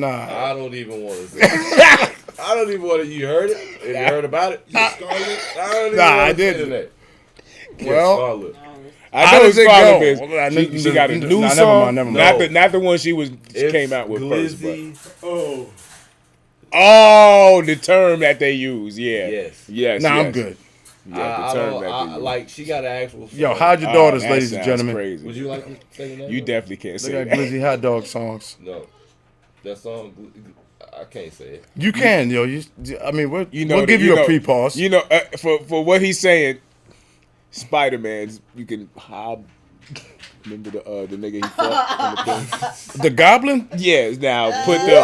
Nah. I don't even want to say it. I don't even want to. You heard it? Have you heard about it? Scarlet? I didn't. Well, Scarlet. I know it's Scarlet. She got a new song. Never mind. Not the one she came out with Glizzy. first. But. Oh, the term that they use. Yeah. Yes. I'm good. Yeah, the term that they use. Like, she got an actual song. Yo, hide your daughters, ladies and gentlemen. Crazy. Would you like to say that? You definitely can't say they got that. Glizzy hot dog songs. No. That song, I can't say it. You can, yo. We'll give you a pre-pause. You know, for what he's saying, Spider-Man, you can hide. Remember the nigga he fought in the thing? The Goblin? Yes. Now put the.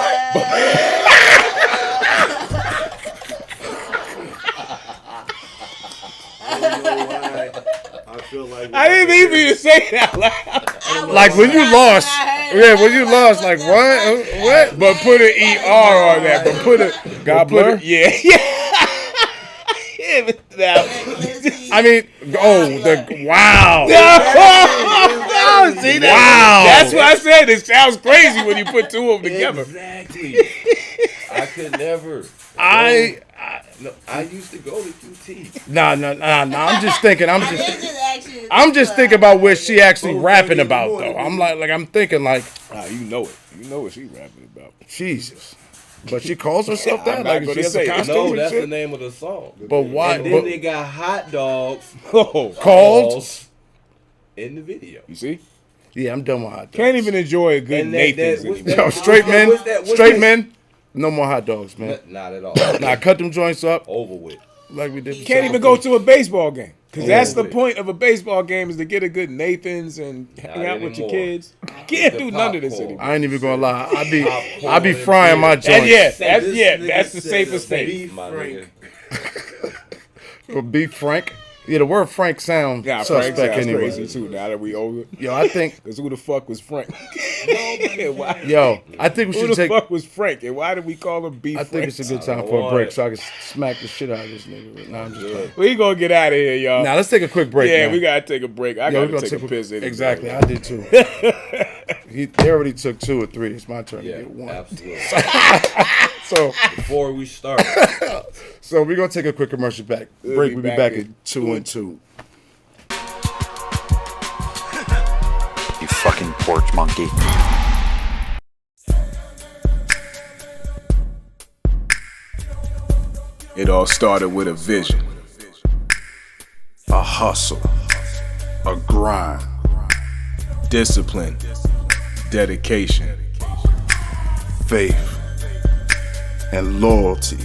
I didn't mean for you to say that loud. Like when you lost. Yeah, when you lost, like what? But put an ER on that. But put a Gobbler? Yeah. Now, wow. No, see that? Wow. That's what I said. It sounds crazy when you put two of them together. Exactly. I could never. I used to go to QT. Nah. I'm just thinking. I'm just thinking about where she actually rapping about though. I'm thinking like. You know it. You know what she rapping about. Jesus. But she calls herself that? Like she has a costume? No, that's the name of the song. But why? And then they got hot dogs called in the video. You see? Yeah, I'm done with hot dogs. Can't even enjoy a good Nathan's anymore. Yo, straight men, no more hot dogs, man. Not at all. Nah, cut them joints up. Over with. Like we did. You can't even go to a baseball game. Because that's the point of a baseball game is to get a good Nathan's and hang out with your kids. Can't do none of this anymore. I ain't even gonna lie. I be frying my joints. That's the safest thing. Beef Frank. Yeah, the word Frank sounds suspect anyway. Crazy too. Now that we over. Yo, I think. Because who the fuck was Frank? Yo, I think we should take. Who the fuck was Frank? And why did we call him Beef Frank? I think it's a good time for a break so I can smack the shit out of this nigga. Nah, I'm just playing. We gonna get out of here, y'all. Now let's take a quick break. Yeah, man. We gotta take a break. I gotta take a piss. Exactly, I did too. They already took 2 or 3. It's my turn to get 1. Absolutely. So before we start, so we're gonna take a quick commercial break. We'll be back in 2 and 2. You fucking porch monkey. It all started with a vision, a hustle, a grind, discipline, dedication, faith, and loyalty.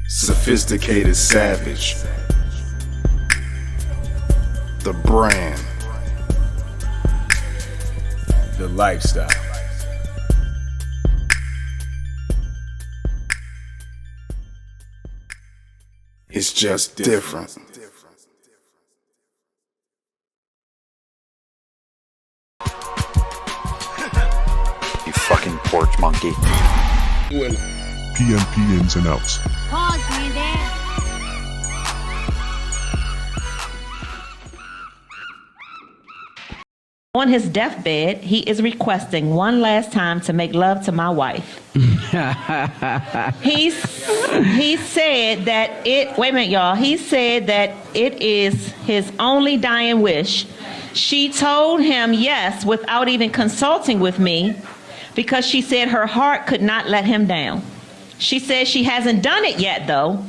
Sophisticated savage. The brand. the lifestyle. It's just different. You fucking porch monkey. PNP ins and outs. Pause, Granddad. On his deathbed, he is requesting one last time to make love to my wife. He said that it, wait a minute, y'all. He said that it is his only dying wish. She told him yes without even consulting with me because she said her heart could not let him down. She says she hasn't done it yet, though.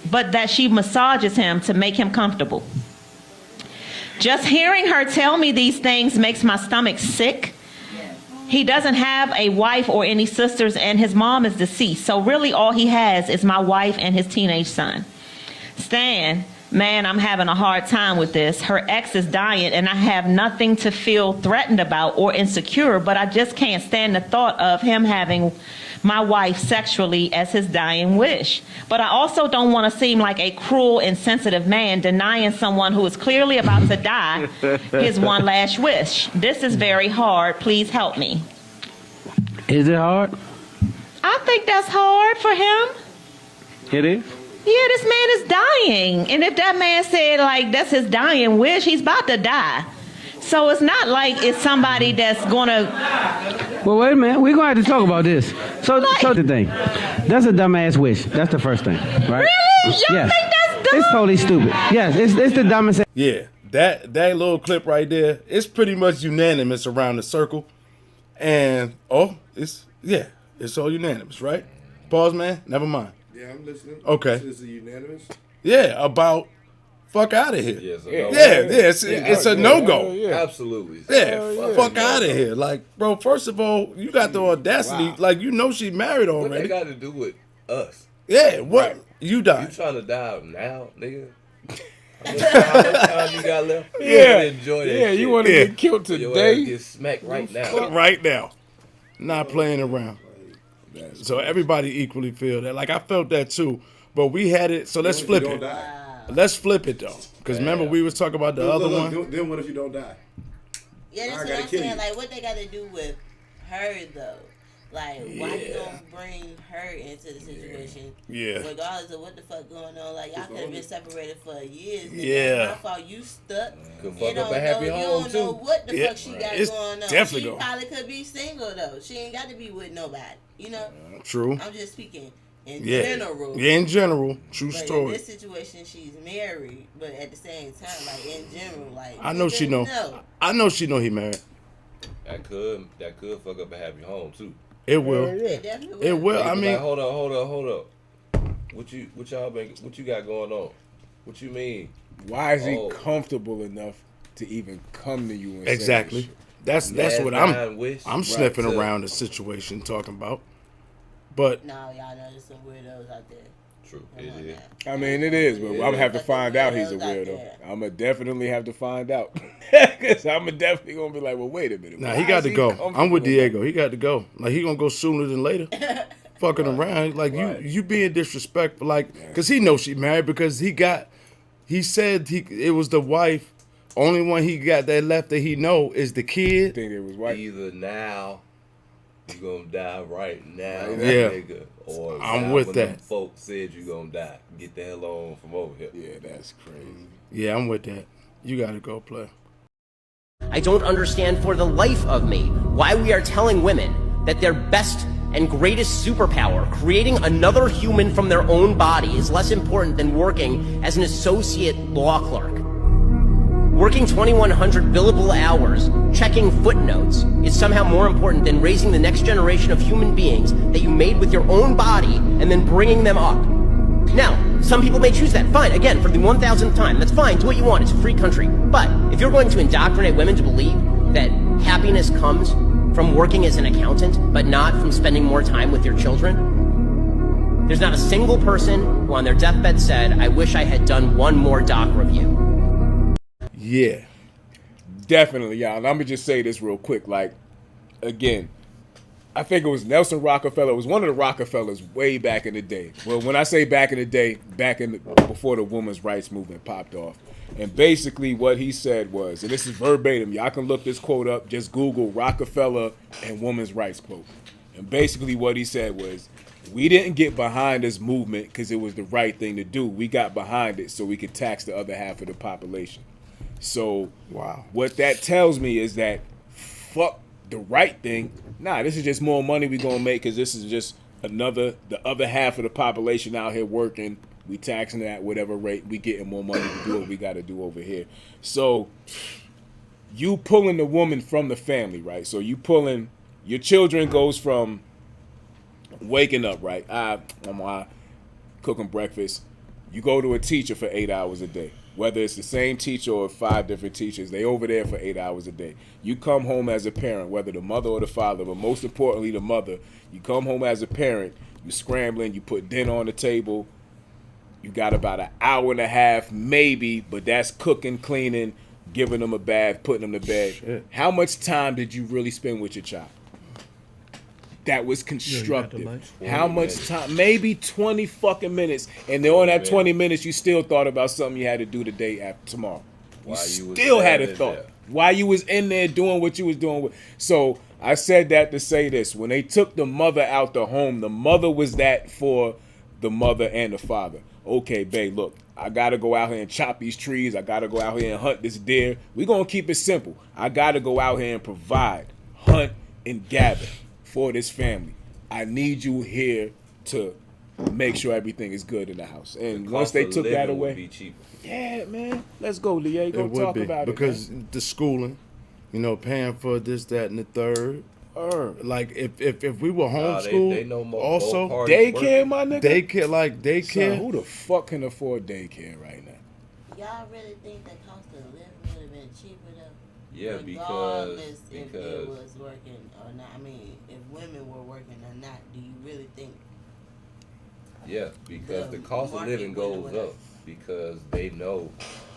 But that she massages him to make him comfortable. Just hearing her tell me these things makes my stomach sick. He doesn't have a wife or any sisters, and his mom is deceased. So really all he has is my wife and his teenage son. Stan, man, I'm having a hard time with this. Her ex is dying, and I have nothing to feel threatened about or insecure, but I just can't stand the thought of him having my wife sexually as his dying wish. But I also don't want to seem like a cruel, insensitive man denying someone who is clearly about to die his one last wish. This is very hard. Please help me. Is it hard? I think that's hard for him. It is? Yeah, this man is dying. And if that man said, like, that's his dying wish, he's about to die. So it's not like it's somebody that's going to... Well, wait a minute. We're going to have to talk about this. So the thing. That's a dumbass wish. That's the first thing, right? Really? Y'all think that's dumb? It's totally stupid. Yes, it's the dumbest... Yeah, that little clip right there, it's pretty much unanimous around the circle. And, it's all unanimous, right? Pause, man. Never mind. Yeah, I'm listening. Okay. Is it unanimous? Yeah, about fuck out of here. Yeah, it's a no-go. Absolutely. Fuck out of here. Like, bro, first of all, you got the audacity. Like, you know she married already. What they got to do with us? Yeah, what? Right. You died. You trying to die now, nigga? How much time you got left? Yeah. Enjoy that shit. You want to get killed today? You get smacked right now. Right now. Not playing around. So everybody equally feel that. Like, I felt that too. But we had it. So let's flip it. Let's flip it, though. Because remember, we was talking about the other one. Then what if you don't die? Yeah, that's what I'm saying. Like, what they got to do with her, though? Like, why you don't bring her into the situation? Yeah. Regardless of what the fuck going on. Like, y'all could have been separated for years. Yeah. My fault. You stuck. Could fuck up a happy home, you don't know what the fuck she got going on. Definitely she probably could be single, though. She ain't got to be with nobody. You know? True. I'm just speaking in general. Yeah, in general. True but story. In this situation, she's married, but at the same time, like, in general, like... I know she know. I know she know he married. That could fuck up a happy home, too. It will. It definitely will. It will. I mean, like, hold up. What you got going on? What you mean? Why is he comfortable enough to even come to you and exactly? Say that's what I'm sniffing around the situation talking about. But no, y'all know there's some weirdos out there. True, it is. I mean, it is, but I'm gonna have to find out he's a weirdo. I'm gonna definitely have to find out because I'm definitely gonna be like, well, wait a minute. Nah, he got to go. I'm with Diego. He got to go. Like, he gonna go sooner than later. Fucking around, like you being disrespectful, like, cause he knows she married because he said it was the wife. Only one he got that left that he know is the kid. Think it was wife. Either now. You gonna die right now, nigga. Or I'm with that. Them folks said you gonna die. Get the hell on from over here. Yeah, that's crazy. Yeah, I'm with that. You gotta go play. I don't understand for the life of me why we are telling women that their best and greatest superpower, creating another human from their own body, is less important than working as an associate law clerk. Working 2,100 billable hours, checking footnotes, is somehow more important than raising the next generation of human beings that you made with your own body and then bringing them up. Now, some people may choose that. Fine, again, for the 1,000th time. That's fine, do what you want, it's a free country. But if you're going to indoctrinate women to believe that happiness comes from working as an accountant, but not from spending more time with your children, there's not a single person who on their deathbed said, I wish I had done one more doc review. Yeah, definitely, y'all. And I'm gonna just say this real quick. Like, again, I think it was Nelson Rockefeller. It was one of the Rockefellers way back in the day. Well, when I say back in the day, before the women's rights movement popped off. And basically what he said was, and this is verbatim, y'all can look this quote up, just Google Rockefeller and women's rights quote. And basically what he said was, we didn't get behind this movement because it was the right thing to do. We got behind it so we could tax the other half of the population. So what that tells me is that fuck the right thing. Nah, this is just more money we gonna make because this is just the other half of the population out here working. We taxing it at whatever rate. We getting more money to do what we got to do over here. So you pulling the woman from the family, right? So you pulling your children goes from waking up, right? I'm cooking breakfast. You go to a teacher for 8 hours a day. Whether it's the same teacher or 5 different teachers, they over there for 8 hours a day. You come home as a parent, whether the mother or the father, but most importantly the mother. You come home as a parent, you scrambling, you put dinner on the table. You got about an hour and a half, maybe, but that's cooking, cleaning, giving them a bath, putting them to bed. Shit. How much time did you really spend with your child? That was constructive. How much time? Maybe 20 fucking minutes. And then on that 20 minutes, you still thought about something you had to do the day after tomorrow. You still had a thought. While you was in there doing what you was doing. So I said that to say this. When they took the mother out the home, the mother was that for the mother and the father. okay, babe, look, I gotta go out here and chop these trees. I gotta go out here and hunt this deer. We're gonna keep it simple. I gotta go out here and provide, hunt, and gather for this family. I need you here to make sure everything is good in the house. And once they took that away, be cheaper. Yeah, man. Let's go, Diego. It would Talk be, about because it, the schooling, paying for this, that, and the third. Like if we were homeschooled, they know more, also daycare, my nigga. Daycare. Son, who the fuck can afford daycare right now? Y'all really think the cost of living would have been cheaper though? Yeah, regardless if it was working or not. I mean, if women were working or not, do you really think? Yeah, because the cost of living goes up because they know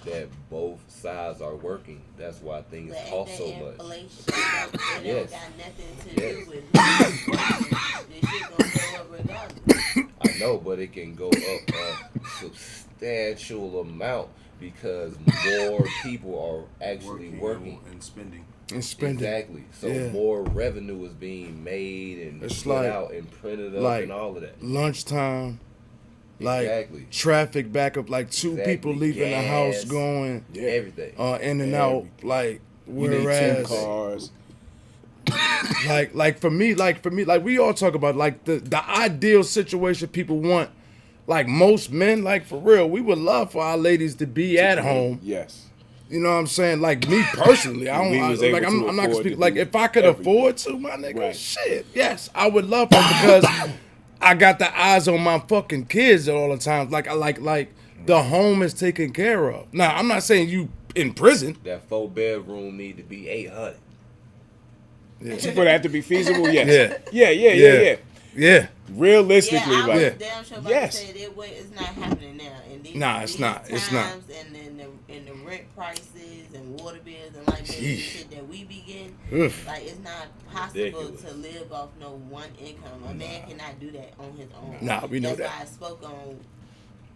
that both sides are working. That's why things cost so much. It don't got nothing to do with who's working. This shit gonna go up regardless. I know, but it can go up a substantial amount because more people are actually working and spending. Exactly. So more revenue is being made and put out and printed up and all of that. Lunchtime. Exactly. Traffic backup, two people leaving the house going everything in and out, whereas cars. like for me, we all talk about the ideal situation people want. Like most men, for real, we would love for our ladies to be at home. Yes. You know what I'm saying? Like me personally, I'm not gonna speak. If I could afford to, my nigga, shit, yes, I would love it because I got the eyes on my fucking kids at all the times. Like the home is taken care of. Now, I'm not saying you in prison. That 4-bedroom need to be 800. Yeah. For that to be feasible, yes. Yeah. Realistically, I was damn sure about to say that way. It's not happening now. And it's not. It's not. And then the rent prices and water bills and the shit that we be getting, it's not possible to live off no one income. A man cannot do that on his own. Nah, we know that. That's why I spoke on.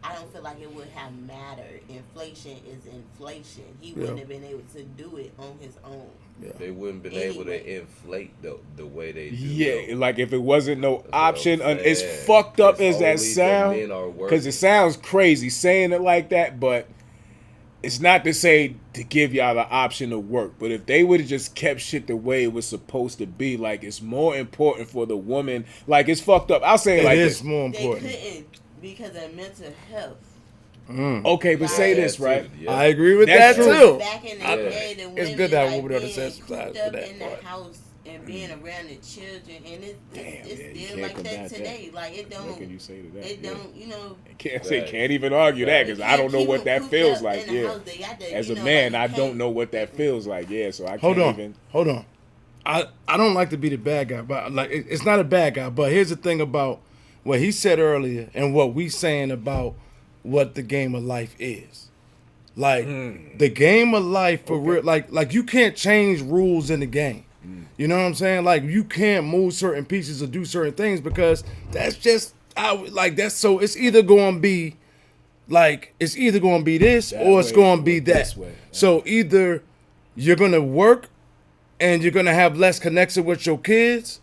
I don't feel like it would have mattered. Inflation is inflation. He wouldn't have been able to do it on his own. Yeah. They wouldn't been able to inflate the way they do. Yeah, like if it wasn't no option, as fucked up as that sound, because it sounds crazy saying it like that, but it's not to say to give y'all the option to work. But if they would have just kept shit the way it was supposed to be, it's more important for the woman. It's fucked up. I'll say it like this. It is more important. They couldn't because of mental health. Okay, but say this, right? I agree with that too. Back in the day, the women, it's good to have a woman on the sense for that in the house and being around the children, and it's still like that today. It don't. What can you say to that? It don't. Can't even argue that because I don't know what that feels like. Yeah, as a man, I don't know what that feels like. Yeah, so I can't even. Hold on. I don't like to be the bad guy, but it's not a bad guy. But here's the thing about what he said earlier and what we saying about what the game of life is. The game of life for real, like you can't change rules in the game. You know what I'm saying? You can't move certain pieces or do certain things because that's just that's so it's either going to be this that or it's going to be that. Way, so either you're going to work and you're going to have less connection with your kids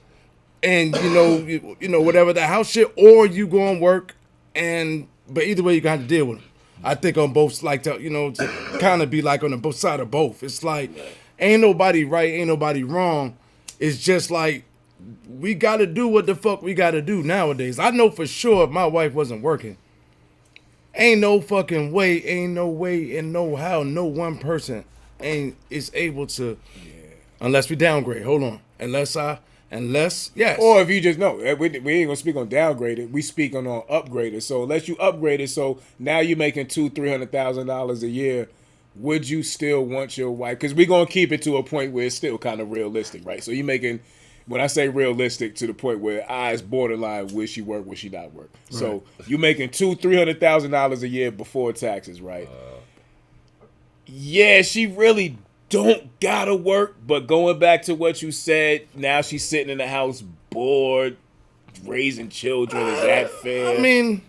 and you know whatever the house shit, or you go and work but either way, you got to deal with them. I think on both, to kind of be on the both side of both. It's ain't nobody right, ain't nobody wrong. It's just we got to do what the fuck we got to do nowadays. I know for sure if my wife wasn't working, ain't no fucking way, ain't no way and no how, no one person is able to, unless we downgrade. Hold on. Unless, yes. Or if you just know, we ain't gonna speak on downgraded. We speak on upgraded. So unless you upgraded, so now you're making $200,000-$300,000 a year, would you still want your wife? Because we're gonna keep it to a point where it's still kind of realistic, right? So you're making, when I say realistic, to the point where it's borderline, will she work, will she not work? Right. So you're making $200,000-$300,000 a year before taxes, right? Yeah, she really don't gotta work, but going back to what you said, now she's sitting in the house bored, raising children. Is that fair? I mean,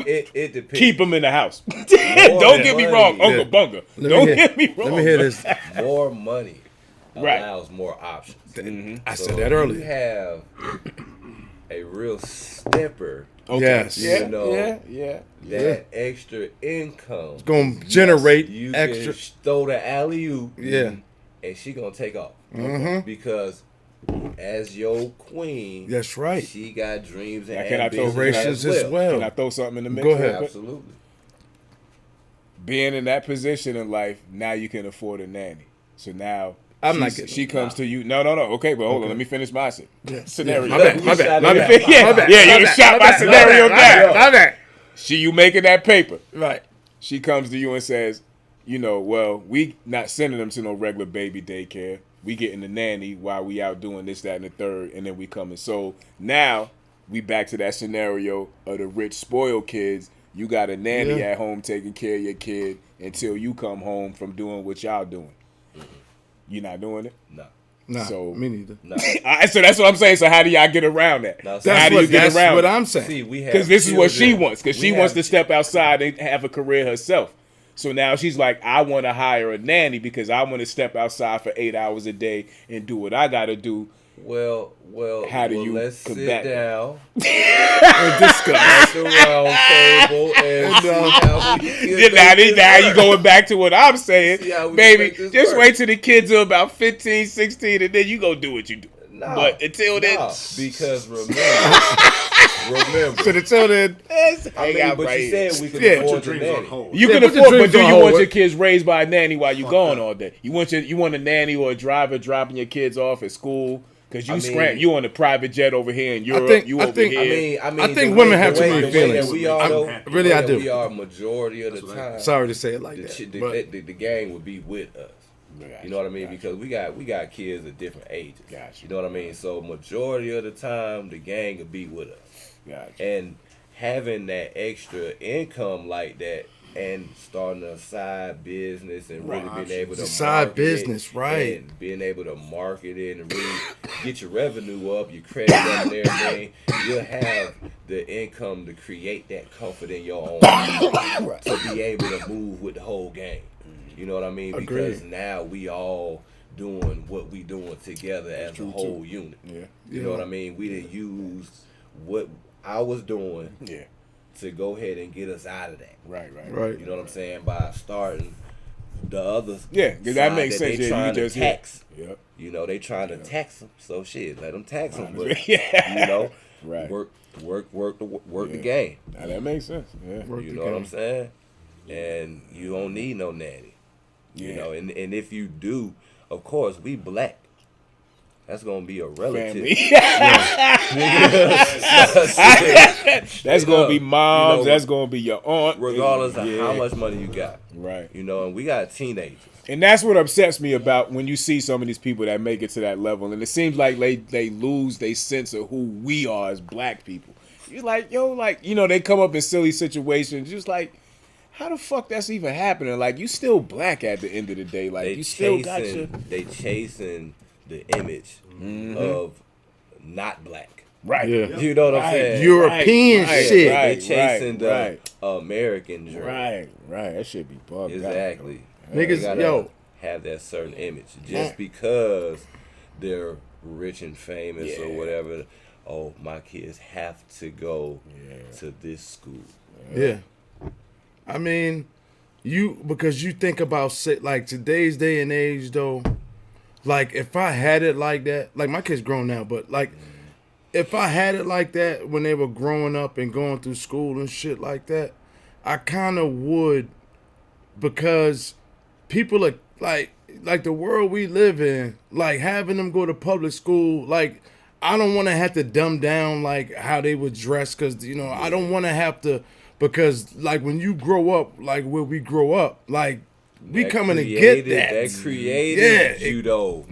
it depends. Keep them in the house. Don't get me wrong, Uncle Bunga. Don't get me wrong. Let me hear this. More money allows more options. I said that earlier. You have a real stepper. Okay. Yes. You know, yeah. That extra income. It's gonna generate you extra. Can throw the alley-oop. Yeah. And she gonna take off. Mm-hmm. Because as your queen, that's right. She got dreams and aspirations as well. Can I throw something in the mix? Go ahead. Absolutely. Being in that position in life, now you can afford a nanny. So now she comes to you. No. Okay, but hold on. Let me finish my scenario. My bad. Yeah, you shot my scenario down. My bad. You making that paper. Right. She comes to you and says, well, we not sending them to no regular baby daycare. We getting the nanny while we out doing this, that, and the third, and then we coming. So now we back to that scenario of the rich, spoiled kids. You got a nanny at home taking care of your kid until you come home from doing what y'all doing. You not doing it? No. Nah, so me neither. No. So that's what I'm saying. So how do y'all get around that? No, that's what I'm saying. Because this is what she wants. Because she wants to step outside and have a career herself. So now she's like, I want to hire a nanny because I want to step outside for 8 hours a day and do what I got to do. Well, how do you let's combat sit down and discuss at the round table and see how we now you going back to what I'm saying, baby. Just wait till the kids are about 15, 16, and then you go do what you do. No, but until then, because remember. So until then, but you said we can afford the nanny. You can afford, but do you want your kids raised by a nanny while you gone all day? You want a nanny or a driver dropping your kids off at school? Because you on a private jet over here in Europe, over here. I think women have too many feelings. I do. We are majority of the time. Sorry to say it like that. The gang would be with us. You know what I mean? Because we got kids at different ages. You know what I mean? So majority of the time, the gang will be with us. And having that extra income like that, and starting a side business and really being able to side business, right? And being able to market it and really get your revenue up, your credit up, and everything. You'll have the income to create that comfort in your own life to be able to move with the whole game. You know what I mean? Because now we all doing what we doing together as a whole unit. You know what I mean? We done used what I was doing. To go ahead and get us out of that. Right. You know what I'm saying? By starting the other because that makes sense. They trying to tax. Yep. You know, they trying to tax them. So shit, let them tax them. But, you know, work the game. Now that makes sense. You know what I'm saying? And you don't need no nanny. You know, and if you do, of course, we black. That's gonna be a relative. That's gonna be moms. You know, that's gonna be your aunt. Regardless of how much money you got. Right. You know, and we got teenagers. And that's what upsets me about when you see some of these people that make it to that level. And it seems like they lose their sense of who we are as black people. You're like, they come up in silly situations. Just like, how the fuck that's even happening? Like, you still black at the end of the day. Like, you still got your... They chasing the image of not black. Right. Yeah. You know what I'm saying? European shit. They chasing the American dream. Right. That should be bugged. Exactly. Niggas, have that certain image. Just because they're rich and famous or whatever. Oh, my kids have to go to this school. Yeah. I mean, because you think about like today's day and age though, like if I had it like that, like my kid's grown now, but like if I had it like that when they were growing up and going through school and shit like that, I kind of would, because people are like the world we live in, like having them go to public school, like I don't want to have to dumb down like how they would dress, because I don't want to have to. Because, like, when you grow up, like, where we grow up, like, we coming to get that. That created you, though.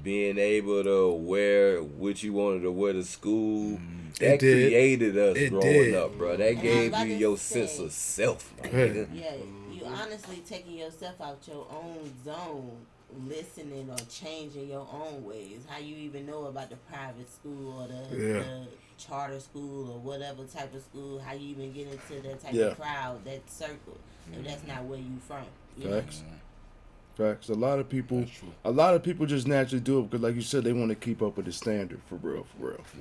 Being able to wear what you wanted to wear to school. That created us growing up, bro. That gave you your sense of self. Yeah, you honestly taking yourself out your own zone, listening or changing your own ways. How you even know about the private school or the charter school or whatever type of school, how you even get into that type of crowd, that circle, if that's not where you from. Facts. A lot of people just naturally do it because, like you said, they want to keep up with the standard. For real.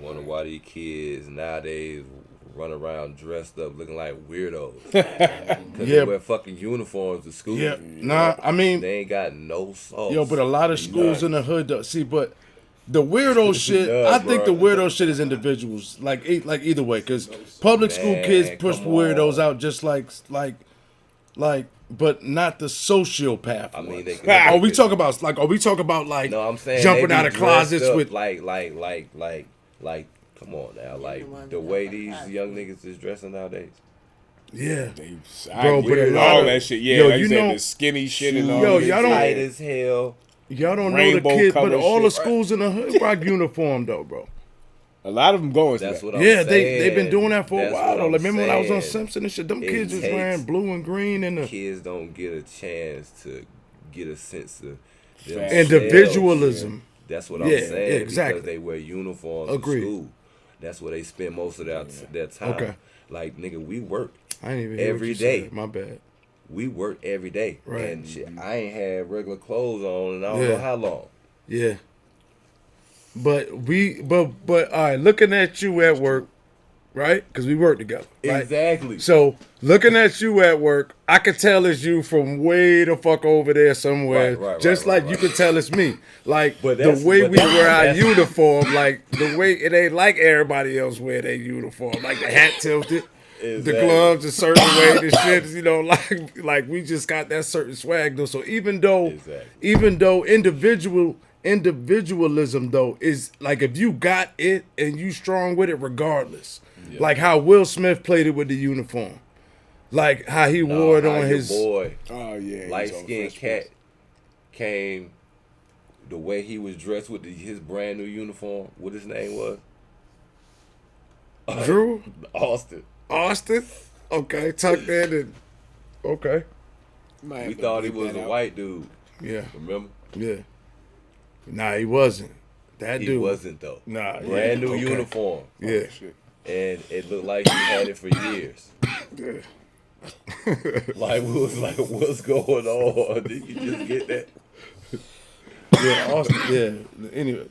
Wonder why these kids nowadays run around dressed up looking like weirdos. Because they wear fucking uniforms to school. Yeah. Nah, I mean, they ain't got no sauce. Yo, but a lot of schools in the hood, see, but the weirdo shit, I think the weirdo shit is individuals. Like either way, because public school kids push weirdos out just like, but not the sociopath. I mean, are we talking about like? No, I'm saying jumping out of closets with like. Come on now, like the way these young niggas is dressing nowadays. Yeah, bro, but all that shit. Yeah, yo, like you know the skinny shit and all. Yo, y'all don't tight as hell. Y'all don't know the kids, but all the schools in the hood rock uniform though, bro. A lot of them going. That's what I'm saying. They've been doing that for a while though. Like, remember when I was on Simpson and shit? Them kids was wearing blue and green and the kids don't get a chance to get a sense of individualism. That's what I'm saying. Yeah, exactly. Because they wear uniforms to school. That's where they spend most of their time. Okay. Like, nigga, we work I ain't even hear every what you day. said. My bad. We work every day. Right. And shit, I ain't had regular clothes on and I don't know how long. Yeah. But all right, looking at you at work, right? Because we work together. Right? Exactly. So looking at you at work, I could tell it's you from way the fuck over there somewhere. Right, you could tell it's me. Like the way we wear our uniform, like the way it ain't like everybody else wear their uniform. Like the hat tilted. Exactly. The gloves a certain way, the shit, you know, like we just got that certain swag though. So even though individualism though is like if you got it and you strong with it regardless. Yeah. Like how Will Smith played it with the uniform. Like how he wore it on his boy. Oh yeah. Light skinned cat came the way he was dressed with his brand new uniform, what his name was? Drew? Austin? Okay, tucked in and okay. We thought he was a white dude. Yeah. Remember? Yeah. Nah, he wasn't. That dude. He wasn't though. Nah. Brand new uniform. Yeah. And it looked like he had it for years. Yeah. Like we was like, what's going on? Did you just get that? Yeah, Austin. Yeah. Anyway,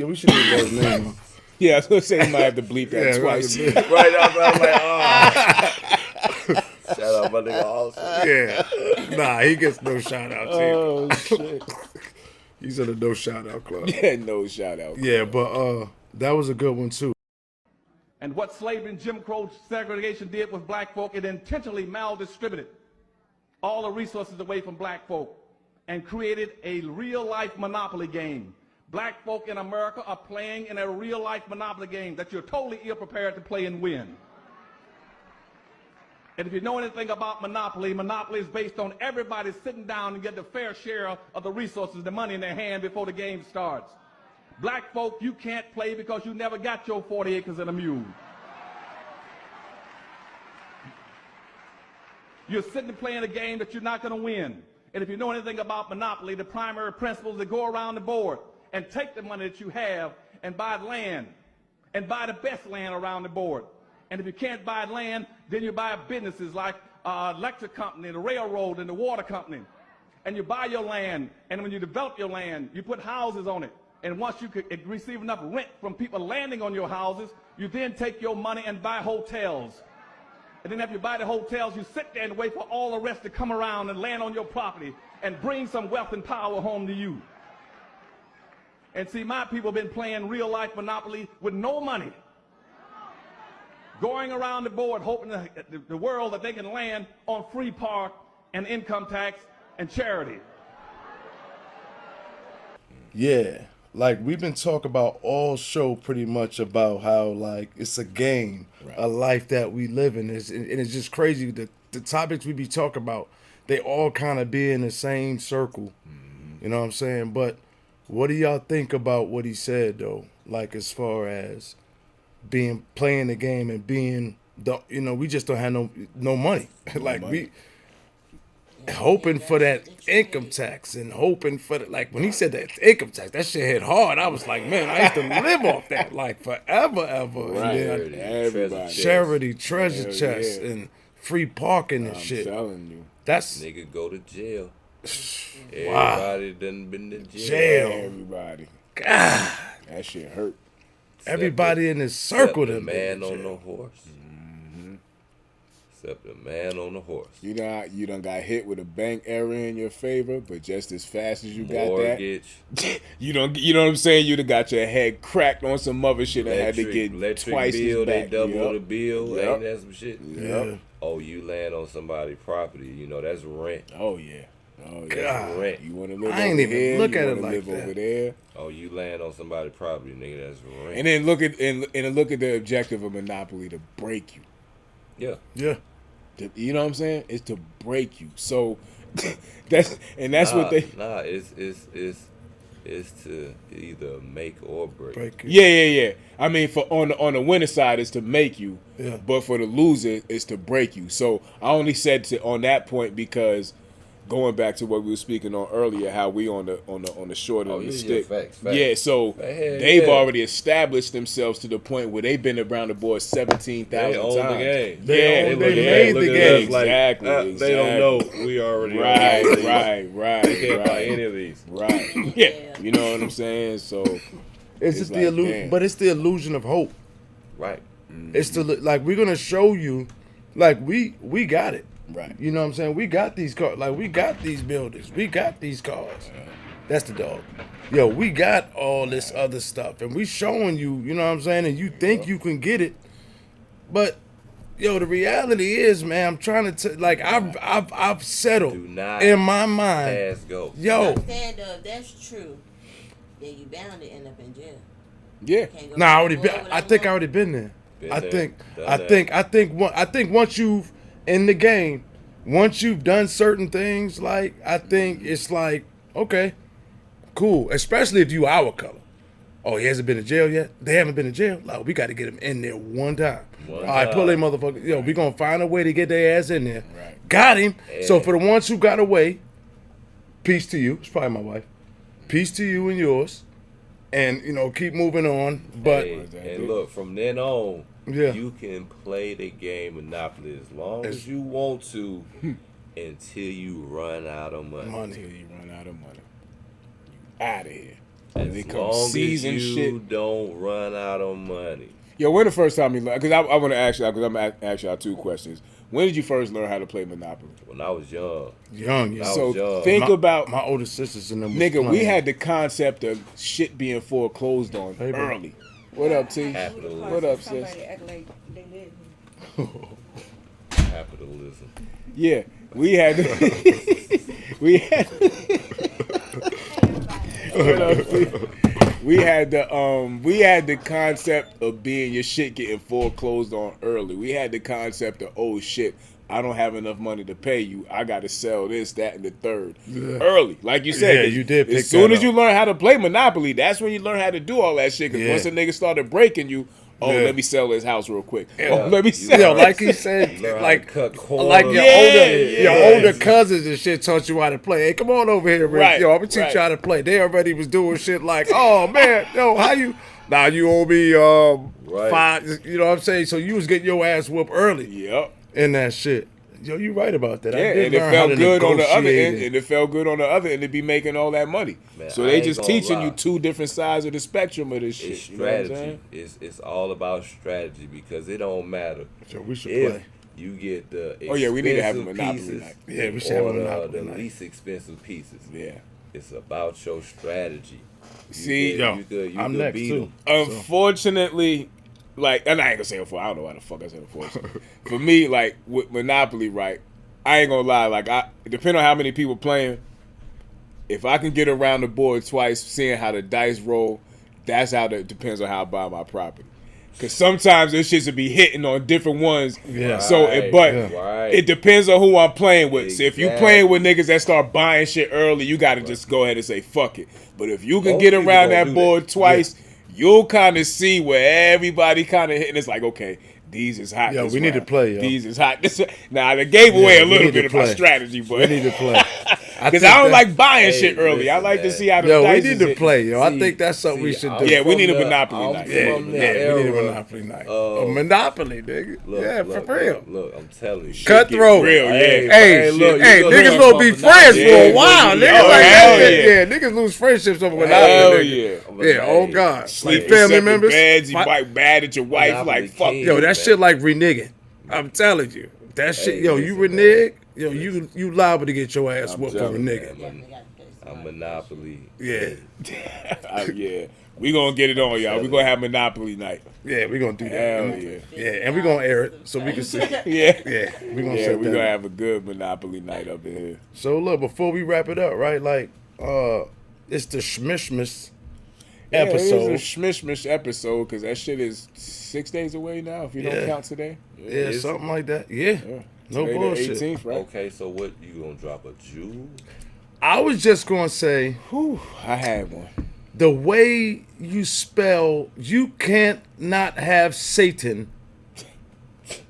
we should get his name. Yeah, I was gonna say we might have to bleep that twice. Right now, I was like, oh. Shout out my nigga Austin. Yeah. Nah, he gets no shout out. Oh shit. He's in a no shout out club. Yeah, no shout out. Yeah, but that was a good one too. And what slavery and Jim Crow segregation did with black folk, it intentionally maldistributed all the resources away from black folk and created a real life monopoly game. Black folk in America are playing in a real life monopoly game that you're totally ill-prepared to play and win. And if you know anything about monopoly, monopoly is based on everybody sitting down and getting a fair share of the resources, the money in their hand before the game starts. Black folk, you can't play because you never got your 40 acres and a mule. You're sitting playing a game that you're not going to win. And if you know anything about monopoly, the primary principle is to go around the board and take the money that you have and buy land and buy the best land around the board. And if you can't buy land, then you buy businesses like electric company, the railroad, and the water company. And you buy your land, and when you develop your land, you put houses on it. And once you could receive enough rent from people landing on your houses, you then take your money and buy hotels. And then after you buy the hotels, you sit there and wait for all the rest to come around and land on your property and bring some wealth and power home to you. And see, my people have been playing real life monopoly with no money. Going around the board hoping the world that they can land on free park and income tax and charity. Yeah, like we've been talking about all show pretty much about how like it's a game, a life that we live in. And it's just crazy. The topics we be talking about, they all kind of be in the same circle. You know what I'm saying? But what do y'all think about what he said though? Like as far as playing the game and being we just don't have no money. Like we hoping for that income tax and hoping for like when he said that income tax, that shit hit hard. I was like, man, I used to live off that like forever, ever. Right. And then charity, treasure chest, and free parking and shit. I'm telling you. Nigga go to jail Everybody done been to jail. Everybody. God, that shit hurt. Everybody in this circle. The man on the horse. Except the man on the horse. You done got hit with a bank error in your favor, but just as fast as you Mortgage. got that, you know what I'm saying? You done got your head cracked on some other shit that had to get twice bill, as back. They double the bill. Yep. Ain't that some shit? Yep. Oh, you land on somebody's property. You know, that's rent. Oh, yeah. Oh, yeah. God. Rent. You want to live I ain't over even here, look you at it wanna like live that. over there. Oh, you land on somebody's property, nigga, that's rent. And then look at the objective of Monopoly, to break you. Yeah. Yeah. You know what I'm saying? It's to break you. So that's what they. Nah, it's to either make or break. Yeah. I mean, for on the winner side, it's to make you. Yeah. But for the loser, it's to break you. So I only said on that point because going back to what we were speaking on earlier, how we on the short of the stick. Facts. Yeah, so they've already established themselves to the point where they've been around the board 17,000 times. The game. They made the game. Exactly. They don't know we already right. They can't buy any of these. Right. Yeah. You know what I'm saying? So it's just the illusion, but it's the illusion of hope. Right. It's the like we're gonna show you, like we got it. Right. You know what I'm saying? We got these cars. Like, we got these buildings. We got these cars. That's the dog. Yo, we got all this other stuff. And we showing you, you know what I'm saying? And you think you can get it. But, yo, the reality is, man, I'm trying to, like, I've settled in my mind. Pass go. Yo. I'm saying, though, if that's true, then you bound to end up in jail. Yeah. Nah, I think I already been there. I think once you've in the game, once you've done certain things, like, I think it's like, okay, cool. Especially if you our color. Oh, he hasn't been in jail yet? They haven't been in jail? Like, we got to get him in there one time. All right, pull them motherfuckers. Yo, we going to find a way to get their ass in there. Right. Got him. Yeah. So for the ones who got away, peace to you. It's probably my wife. Peace to you and yours. And, you know, keep moving on. But and look, from then on, yeah, you can play the game Monopoly as long as you want to until you run out of money. Until you run out of money. You out of here. As long as you don't run out of money. Yo, when the first time you learned? Because I want to ask you, because I'm going to ask y'all two questions. When did you first learn how to play Monopoly? When I was young. So think about my older sisters and them. Nigga, we had the concept of shit being foreclosed on early. What up, T? Capitalism. What up, sis? Capitalism. Yeah, we had we had the concept of being your shit getting foreclosed on early. We had the concept of, oh shit, I don't have enough money to pay you. I got to sell this, that, and the third early. Like you said, you did. As soon as you learn how to play Monopoly, that's when you learn how to do all that shit. Because once a nigga started breaking you, let me sell his house real quick. Let me sell. Yo, like he said, like your older cousins and shit taught you how to play. Hey, come on over here, Rick. Right, Yo, I'm gonna teach you how to play. They already was doing shit like, oh man, yo, how you? Now you owe me $5. You know what I'm saying? So you was getting your ass whooped early. Yep. In that shit. Yo, you right about that. Yeah, and it felt good on the other end, and it felt good on the other end to be making all that money. Man, so they just teaching you two different sides of the spectrum of this shit. It's strategy. It's all about strategy because it don't matter. So we should if play. You get the we need to have a Monopoly night. Yeah, we should have a Monopoly the night. least expensive pieces. Yeah, it's about your strategy. I'm next too. Unfortunately. Like, and I ain't gonna say unfortunately. I don't know why the fuck I said unfortunately. For me, like with Monopoly, right? I ain't gonna lie. Like, depending on how many people playing, if I can get around the board twice, seeing how the dice roll, that's how it depends on how I buy my property. Because sometimes this shit should be hitting on different ones. Yeah. So, it depends on who I'm playing with. So if you playing with niggas that start buying shit early, you gotta just go ahead and say fuck it. But if you can get around that board twice. Yeah. You'll kind of see where everybody kind of hitting. It's like, okay, these is hot. Yeah, we need to play, yo. These is hot. Now, they gave away a little bit of my strategy, but we need to play. Because I don't like buying shit early. I like to see how the dice we need to play, yo. I think that's something we should do. Yeah, we need a Monopoly night. Yeah, we need a Monopoly night. A Monopoly, nigga. Look, for real. Look, I'm telling you. Cutthroat. Real, Hey, look, niggas gonna be friends for a while. Niggas like that. Yeah, niggas lose friendships over Monopoly. Hell yeah. Yeah, oh God. Sleep family in members. Beds, you bite bad at your wife. Monopoly Like, fuck. Yo, that shit like reneging. I'm telling you. That shit, yo, you renege, yo, you liable to get your ass whooped for reneging. I'm Monopoly. Yeah. Yeah. We gonna get it on, y'all. We gonna have Monopoly night. Yeah, we gonna do that. Hell yeah. Yeah, and we gonna air it so we can see. Yeah. Yeah, we gonna Yeah, we gonna have a good Monopoly night up in here. So look, before we wrap it up, right? Like, it's the smishmish episode. It's a smishmish episode because that shit is 6 days away now. If you don't count today. Yeah, something like that. Yeah. No Today bullshit. The 18th, right? Okay, so what, you gonna drop a Jew? I was just gonna say, I had one. the way you spell, you can't not have Satan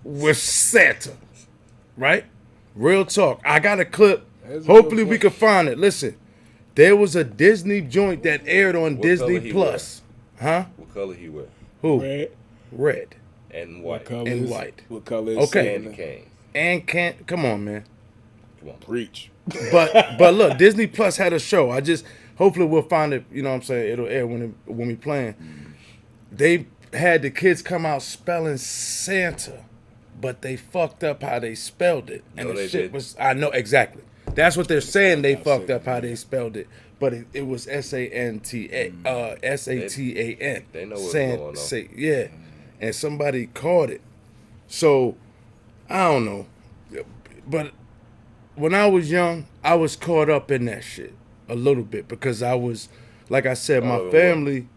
with Santa, right? Real talk. I got a clip. Hopefully we can find it. Listen, there was a Disney joint that aired on Disney Plus. Huh? What color he wear? Who? Red. And white. And white. What color is Okay. And cane. And can't. Come on, man. Come on. Preach. But look, Disney Plus had a show. Hopefully we'll find it. You know what I'm saying? It'll air when we playing. They had the kids come out spelling Santa, but they fucked up how they spelled it, and No, the they shit didn't. was. I know exactly. That's what they're saying. They fucked up how they spelled it, but it was SANTA, SATAN. They know what's going on. Yeah, and somebody caught it. So I don't know, but when I was young, I was caught up in that shit a little bit because I was, like I said, my family.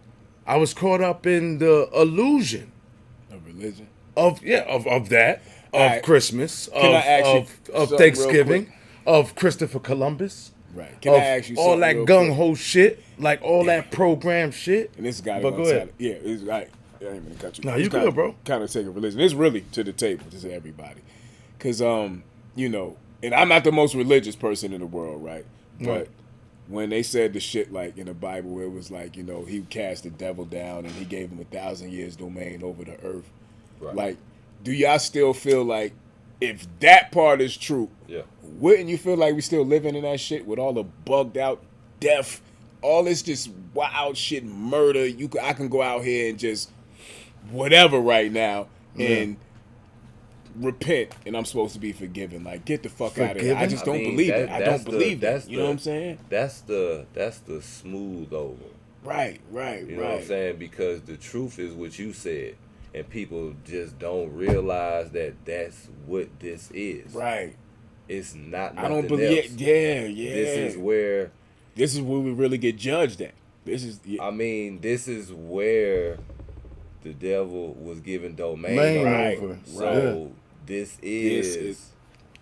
I was caught up in the illusion Of religion. of that, of right. Christmas, Can I ask you of something Thanksgiving, real quick? of Christopher Columbus. Right. Can I ask you all something that real gung ho shit, like all that program shit? And this guy. But go ahead. Yeah, it's right. I ain't gonna cut you. No, you kinda, good, bro. Kind of take a religion. It's really to the table to everybody, because you know, and I'm not the most religious person in the world, right? But when they said the shit like in the Bible, it was like, you know, he cast the devil down and he gave him 1,000 years domain over the earth. Right. Like, do y'all still feel like if that part is true, wouldn't you feel like we still living in that shit with all the bugged out death, all this just wild shit, murder? I can go out here and just whatever right now and repent, and I'm supposed to be forgiven. Like, get the fuck out of here. I just don't believe it. I don't believe that. You know what I'm saying? That's the smooth over. Right. You know what I'm saying? Because the truth is what you said, and people just don't realize that that's what this is. Right. It's not. I don't believe else. it. Yeah. This is where we really get judged at. This is. I mean, this is where the devil was given domain over. So this is.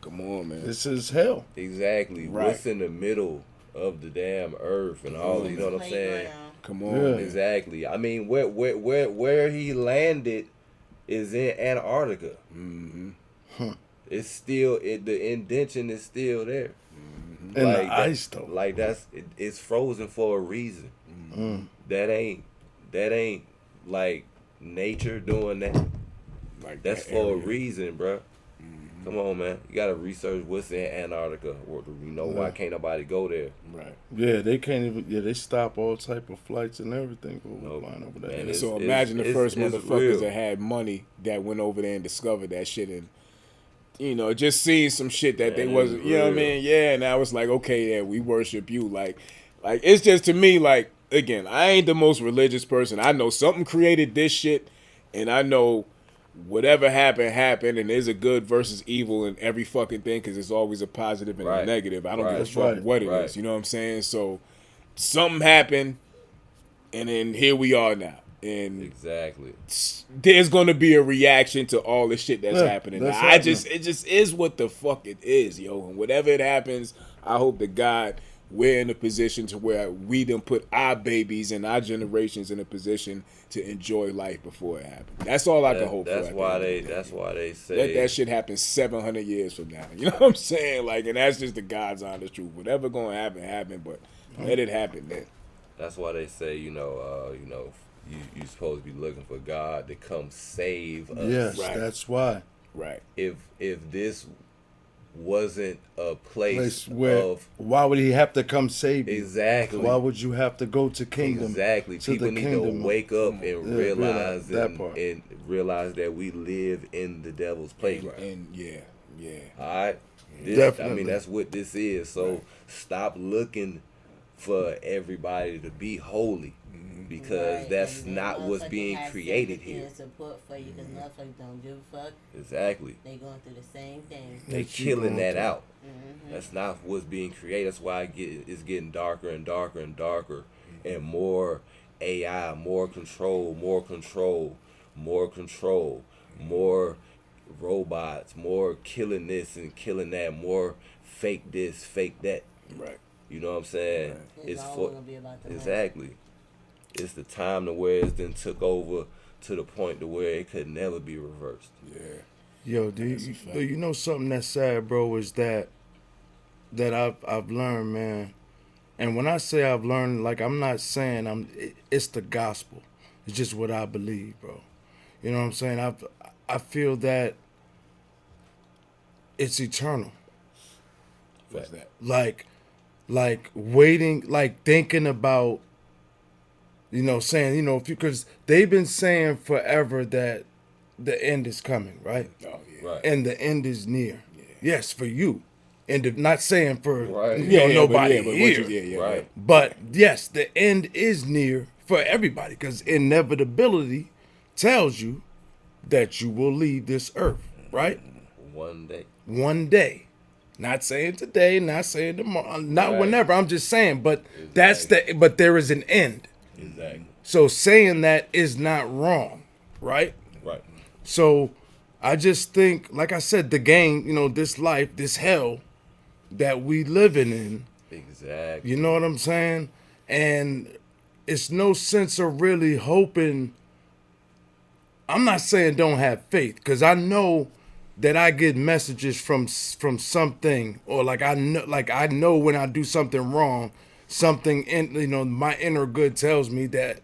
Come on, man. This is hell. Exactly. Right. What's in the middle of the damn earth and all? You know what I'm saying? Come on. Yeah. Exactly. I mean, where he landed is in Antarctica. Mm-hmm. It's still the indention is still there. Mm-hmm. And the ice though. Like it's frozen for a reason. Mm. That ain't like nature doing that. Like that's that for area. a reason, bro. Mm-hmm. Come on, man. You gotta research what's in Antarctica. Or why can't nobody go there? Right. Yeah, they can't even. Yeah, they stop all type of flights and everything flying over there. Man, So imagine the first motherfuckers real. that had money that went over there and discovered that shit, and you know, just seeing some shit that they Man, wasn't. it's You know what I real. mean? Yeah. Now it's like, okay, yeah, we worship you. Like it's just to me, like, again, I ain't the most religious person. I know something created this shit, and I know whatever happened, and there's a good versus evil in every fucking thing, because there's always a positive and a negative. I don't give a fuck what it is. You know what I'm saying? So something happened, and then here we are now. And exactly, there's gonna be a reaction to all the shit that's happening. that's It just is what the fuck it is, yo. And whatever it happens, I hope that God we're in a position to where we done put our babies and our generations in a position to enjoy life before it happens. That's all I can hope for. That's why they say let that shit happen 700 years from now. You know what I'm saying? Like, and that's just the God's honest truth. Whatever gonna happen, but let it happen, man. That's why they say, you supposed to be looking for God to come save us. Yes, right. That's why. Right. If this wasn't a place where, why would he have to come save you? Exactly. Why would you have to go to kingdom? Exactly. People need to wake up and realize and realize that we live in the devil's playground. And all right. Definitely. I mean, that's what this is. So stop looking for everybody to be holy. Because that's not what's being created here. Support for you because motherfuckers don't give a fuck. Exactly. They going through the same thing. They killing that out. That's not what's being created. That's why it's getting darker and darker and darker, and more AI, more control, more robots, more killing this and killing that, more fake this, fake that. Right. You know what I'm saying? Right. It's all gonna be about the exactly. money. It's the time to where it's then took over to the point to where it could never be reversed. Yeah. Yo, do you know something that's sad, bro? Is that I've learned, man. And when I say I've learned, like, I'm not saying it's the gospel. It's just what I believe, bro. You know what I'm saying? I feel that it's eternal. What's that? Like waiting, like thinking about. Saying, because they've been saying forever that the end is coming, right? Oh, yeah. Right. And the end is near. Yeah. Yes, for you. And not saying for nobody here. Right. But yes, the end is near for everybody because inevitability tells you that you will leave this earth, right? One day. One day. Not saying today, not saying tomorrow, not whenever. I'm just saying, but but there is an end. Exactly. So saying that is not wrong, right? Right. So I just think, like I said, the game, this life, this hell that we living in. Exactly. You know what I'm saying? And it's no sense of really hoping. I'm not saying don't have faith, because I know that I get messages from something, or I know when I do something wrong. Something in my inner good tells me that,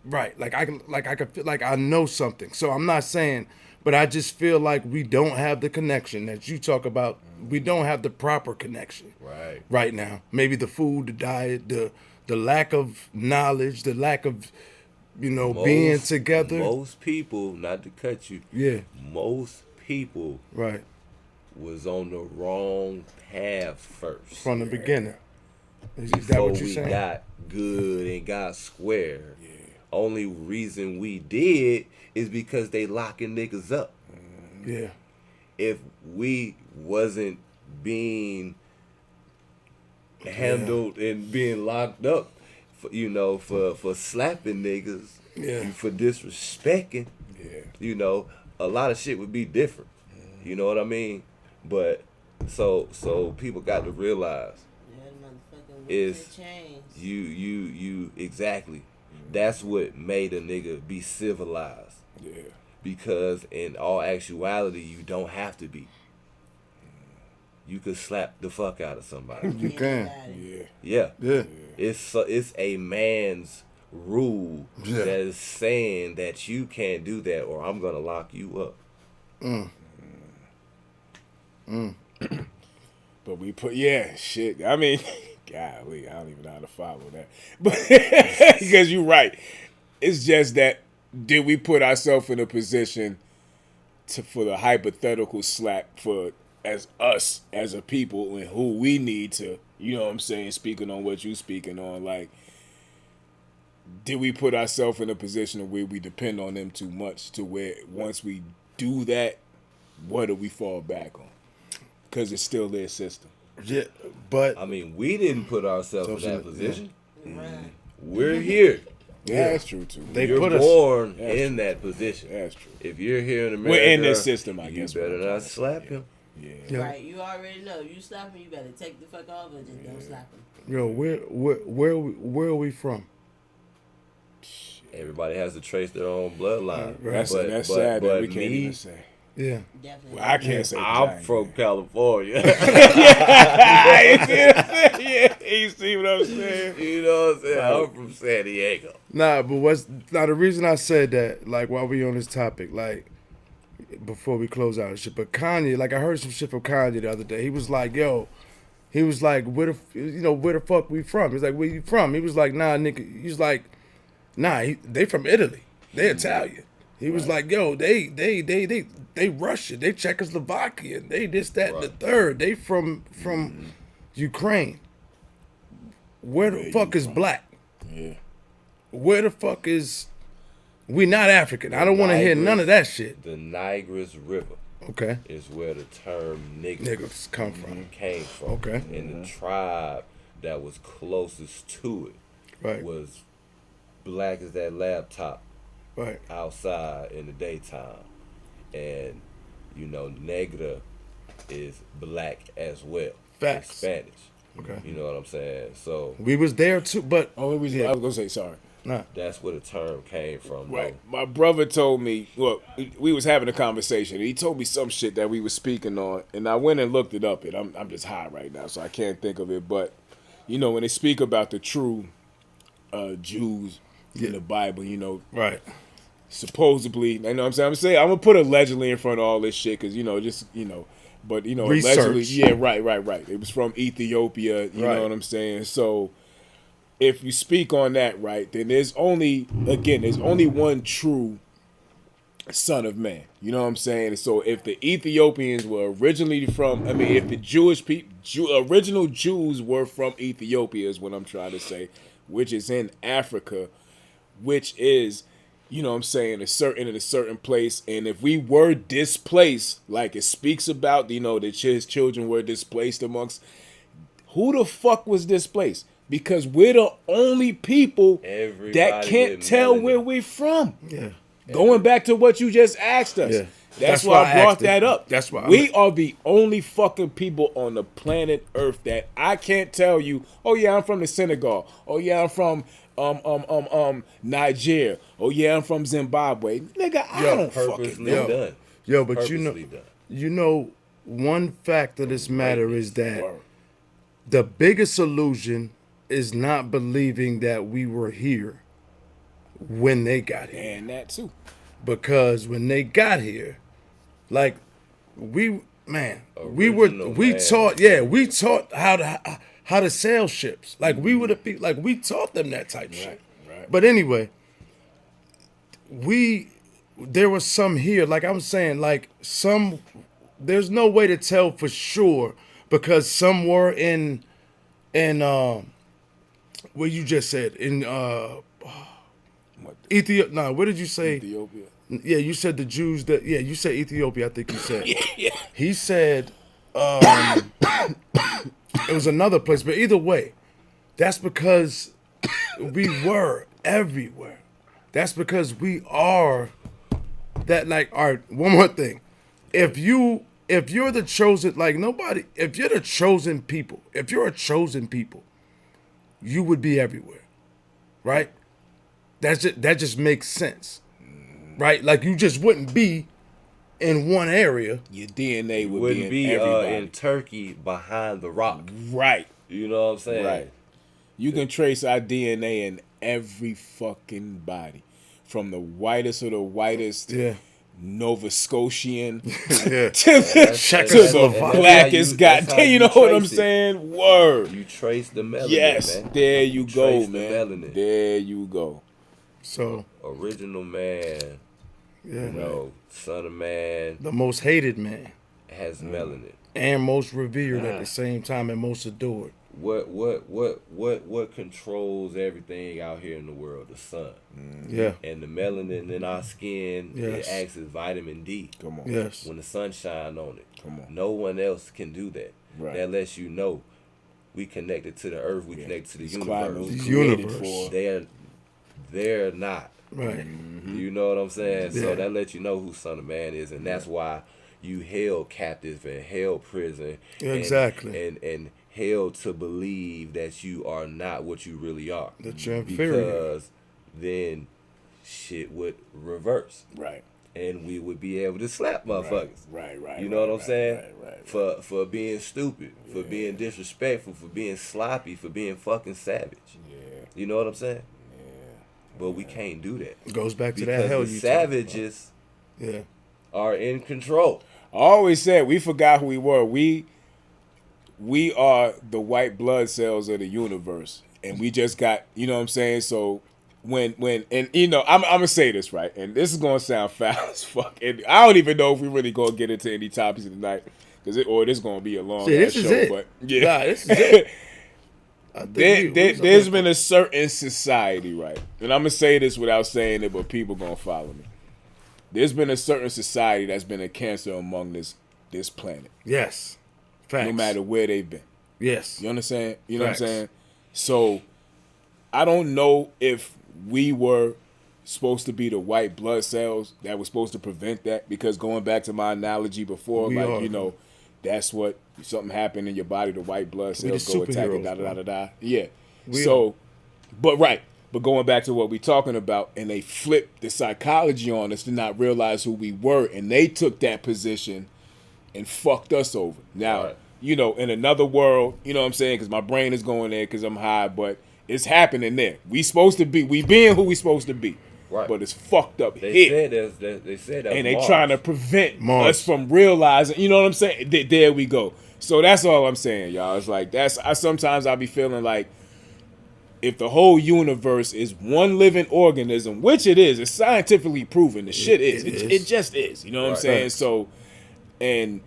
right. I can feel like I know something. So I'm not saying, but I just feel like we don't have the connection that you talk about. We don't have the proper connection. Right now. Maybe the food, the diet, the lack of knowledge, the lack of being together. Most people, not to cut you. Yeah. Most people. Right. Was on the wrong path first. From the beginning. Is Before that what you're saying? We got good and got square. Yeah. Only reason we did is because they locking niggas up. Yeah. If we wasn't being handled and being locked up, for slapping niggas, for disrespecting, a lot of shit would be different. You know what I mean? But so people got to realize. Is you exactly. That's what made a nigga be civilized. Yeah. Because in all actuality, you don't have to be. You could slap the fuck out of somebody. You can. Yeah. It's a man's rule that is saying that you can't do that, or I'm gonna lock you up. But we put shit. I mean. Golly, I don't even know how to follow that. But because you're right. It's just that, did we put ourselves in a position for the hypothetical slap as us as a people and who we need to, you know what I'm saying, speaking on what you speaking on, like, did we put ourselves in a position where we depend on them too much to where once we do that, what do we fall back on? Because it's still their system. Yeah, but I mean, we didn't put ourselves in that position. We're here. Yeah, that's true too. You're born in that position. That's true. If you're here in America, we're in this system. I guess you better not slap him. Yeah. Right, you already know. You slap him, you better take the fuck off or just don't slap him. Yo, where are we from? Everybody has to trace their own bloodline. That's sad that we can't even say. Yeah. Definitely. Well, I can't say. I'm from California. You see what I'm saying? You know what I'm saying? I'm from San Diego. Nah, but the reason I said that, like, while we on this topic, like, before we close out and shit, but Kanye, like, I heard some shit from Kanye the other day. He was like, where the fuck we from? He's like, where you from? He was like, nah, nigga. He's like, nah, they from Italy. They Italian. He was like, yo, they Russian. They Czechoslovakian. They this, that, and the third. They from Ukraine. Where the fuck is black? Yeah. Where the fuck is... We not African. I don't want to hear none of that shit. The Niagara's River. Okay. Is where the term niggas came from. Okay. And the tribe that was closest to it was black as that laptop outside in the daytime. And, negra is black as well. Facts. In Spanish. Okay. You know what I'm saying? So we was there too, but... Only reason I was going to say sorry. Nah. That's where the term came from. Right. My brother told me, well, we was having a conversation. And he told me some shit that we were speaking on, and I went and looked it up. And I'm just high right now, so I can't think of it. But, when they speak about the true Jews in the Bible, right? Supposedly, you know what I'm saying? I'm gonna put allegedly in front of all this shit because but research. Allegedly, yeah, right. It was from Ethiopia. You know what I'm saying? So. If you speak on that, right, then there's only one true son of man. You know what I'm saying? So if the Ethiopians were originally if the original Jews were from Ethiopia is what I'm trying to say, which is in Africa, which is, in a certain place. And if we were displaced, like it speaks about, that his children were displaced amongst, who the fuck was displaced? Because we're the only people that can't tell where we're from. Yeah. Going back to what you just asked us. Yeah. That's why I brought that up. That's why we are the only fucking people on the planet Earth that I can't tell you, oh yeah, I'm from the Senegal. Oh yeah, I'm from Nigeria. Oh yeah, I'm from Zimbabwe. Nigga, I don't fucking know. Done. Yo, but one fact of this matter is that the biggest illusion is not believing that we were here when they got here. And that too. Because when they got here, like we taught how to sail ships. Like we would have like we taught them that type shit. Right. But anyway, there was some here, like I'm saying, like there's no way to tell for sure because some were in what you just said in Ethiopia. No, what did you say? Ethiopia. Yeah, you said the Jews that. Yeah, you said Ethiopia. I think you said. Yeah. He said it was another place, but either way, that's because we were everywhere. That's because we are that. Like, all right. One more thing, if you're the chosen, like nobody, if you're the chosen people, if you're a chosen people, you would be everywhere, right? That just makes sense, right? Like you just wouldn't be in one area. Your DNA would be in Turkey behind the rock, right? You know what I'm saying? Right. You can trace our DNA in every fucking body, from the whitest of the whitest. Yeah. Nova Scotian to the blackest goddamn, you know what I'm saying? Word. You trace the melanin, yes, man. There you go, man. There you go. So original man, son of man, the most hated man, has melanin, and most revered at the same time, and most adored. What controls everything out here in the world? The sun. Yeah. And the melanin in our skin, it acts as vitamin D. Come on. Yes. When the sun shines on it. Come on. No one else can do that. Right. That lets you know we connected to the earth, we connected to the universe. The universe. They're not. Right. You know what I'm saying? Yeah. So that lets you know who Son of Man is, and that's why, you held captive and held prison. Exactly. And held to believe that you are not what you really are. That you're inferior. Because then shit would reverse. Right. And we would be able to slap motherfuckers. Right. You know what I'm saying? Right. For being stupid, for being disrespectful, for being sloppy, for being fucking savage. Yeah. You know what I'm saying? Yeah. But we can't do that. It goes back to because that hell the you savages are in control. I always said we forgot who we were. We are the white blood cells of the universe. And we just got, you know what I'm saying? So when and you know, I'm gonna say this, right? And this is gonna sound foul as fuck. And I don't even know if we really gonna get into any topics tonight. This is gonna be a long this show. is it. But yeah. Nah, this is it. There's been a certain society, right? And I'm gonna say this without saying it, but people gonna follow me. There's been a certain society that's been a cancer among this planet. Yes. Facts. No matter where they've been. Yes. You understand? You know Facts. what I'm saying? So I don't know if we were supposed to be the white blood cells that were supposed to prevent that, because going back to my analogy before, you know, that's what something happened in your body, the white blood cells go attack it, Yeah. But going back to what we're talking about, and they flipped the psychology on us to not realize who we were, and they took that position and fucked us over. Now, you know, in another world, you know what I'm saying, because my brain is going there because I'm high, but it's happening there. We being who we supposed to be. Right. But it's fucked up here. They said that and they Mars. trying to prevent us from realizing, you know what I'm saying? There we go. So that's all I'm saying, y'all. It's like, sometimes I be feeling like if the whole universe is one living organism, which it is, it's scientifically proven, the shit is. It just is. You know what I'm saying? So, and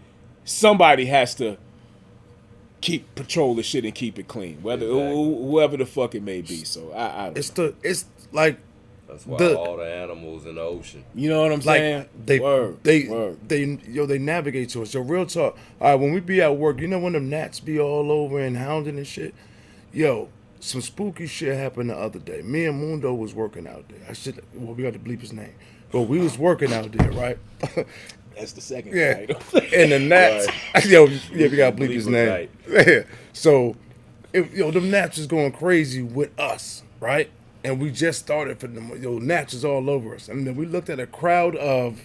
somebody has to patrol the shit and keep it clean, whoever the fuck it may be. So I don't it's like that's why all the animals in the ocean. You know what I'm saying? They navigate to us. So real talk. All right, when we be at work, you know when them gnats be all over and hounding and shit. Yo, some spooky shit happened the other day. Me and Mundo was working out there. We got to bleep his name, but we was working out there, right? That's the second title. And the gnats, we got to bleep his name. Right. Yeah. So, them gnats is going crazy with us, right? And we just started for them. Gnats is all over us. And then we looked at a crowd of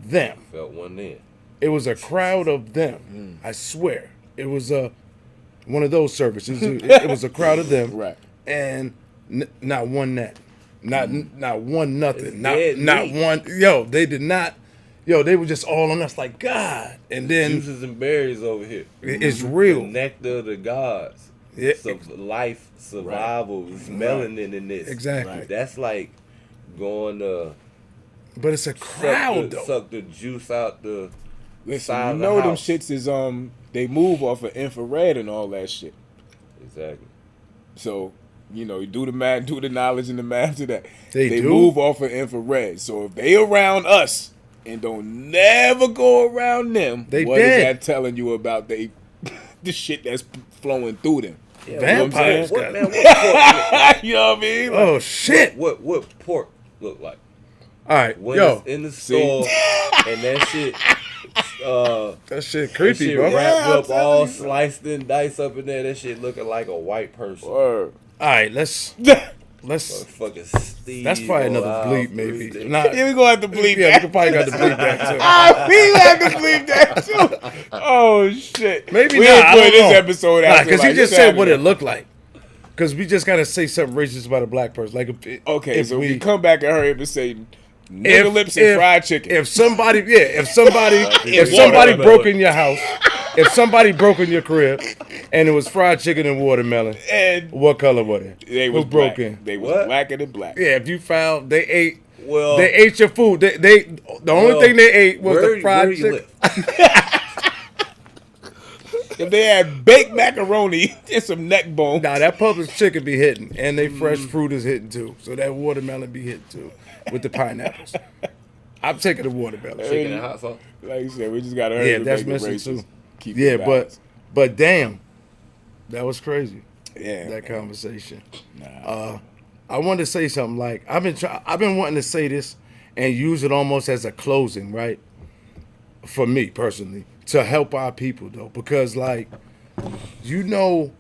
them. Felt one then. It was a crowd of them. I swear. It was one of those services. It was a crowd of them. Right. And not one gnat. Not one nothing. Not one. They did not. They were just all on us like, God. And then juices and berries over here. It's real. The nectar of the gods. Life, survival, there's melanin in this. Exactly. That's like going to. But it's a crowd though. Suck the juice out the. Listen, you know them shits is they move off of infrared and all that shit. Exactly. So, you do the math, do the knowledge and the math to that. They move off of infrared. So if they around us and don't never go around them, what is that telling you about the shit that's flowing through them? Yeah, vampires. What pork you know what I mean? Like, oh shit! What pork look like? All right, when it's in the store and that shit. That shit creepy, bro. Wrapped up, all sliced and diced up in there. That shit looking like a white person. Word. All right, let's. Fucking Steve. That's probably another bleep, maybe. We gonna have to bleep that. We probably got to bleep that too. We have to bleep that too. Oh shit. Maybe we not. Put this episode out because he just said what it looked like. Because we just gotta say something racist about a black person. Like if we come back and hurry up and say nigger lips and fried chicken. If somebody broke in your house, if somebody broke in your crib, and it was fried chicken and watermelon, and what color was it? They was broken. They was blacker than black. Yeah, if you found they ate your food. The only thing they ate was the fried chicken. If they had baked macaroni and some neck bone. Nah, that Publix chicken be hitting, and they fresh fruit is hitting too. So that watermelon be hitting too, with the pineapples. I'm taking the watermelon. Chicken and hot sauce. Like you said, we just gotta hurry. Yeah, that's missing too. But damn, that was crazy. Yeah, that conversation. I wanted to say something. Like I've been wanting to say this and use it almost as a closing, right? for me personally, to help our people though, because like, you know,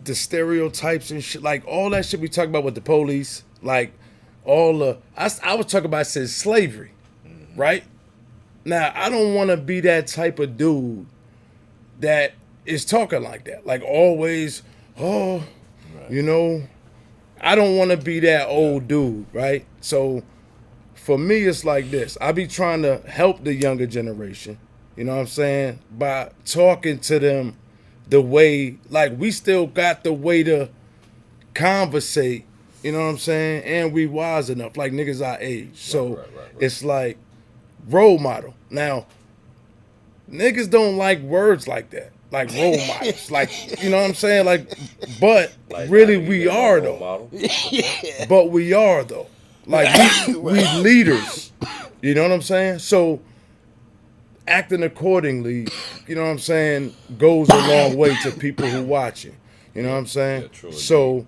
the stereotypes and shit, like all that shit we talk about with the police, like all the I was talking about since slavery, right? Now I don't want to be that type of dude that is talking like that, like always, you know, I don't want to be that old dude, right? So for me, it's like this. I be trying to help the younger generation, you know what I'm saying, by talking to them the way, like we still got the way to conversate, you know what I'm saying, and we wise enough, like niggas our age. So it's like role model. Now, niggas don't like words like that, like role models, like, you know what I'm saying, like, but like, really we are though. Yeah. But we are though. Like we leaders, you know what I'm saying? So acting accordingly, you know what I'm saying, goes a long way to people who watching. You know what I'm saying? Yeah, so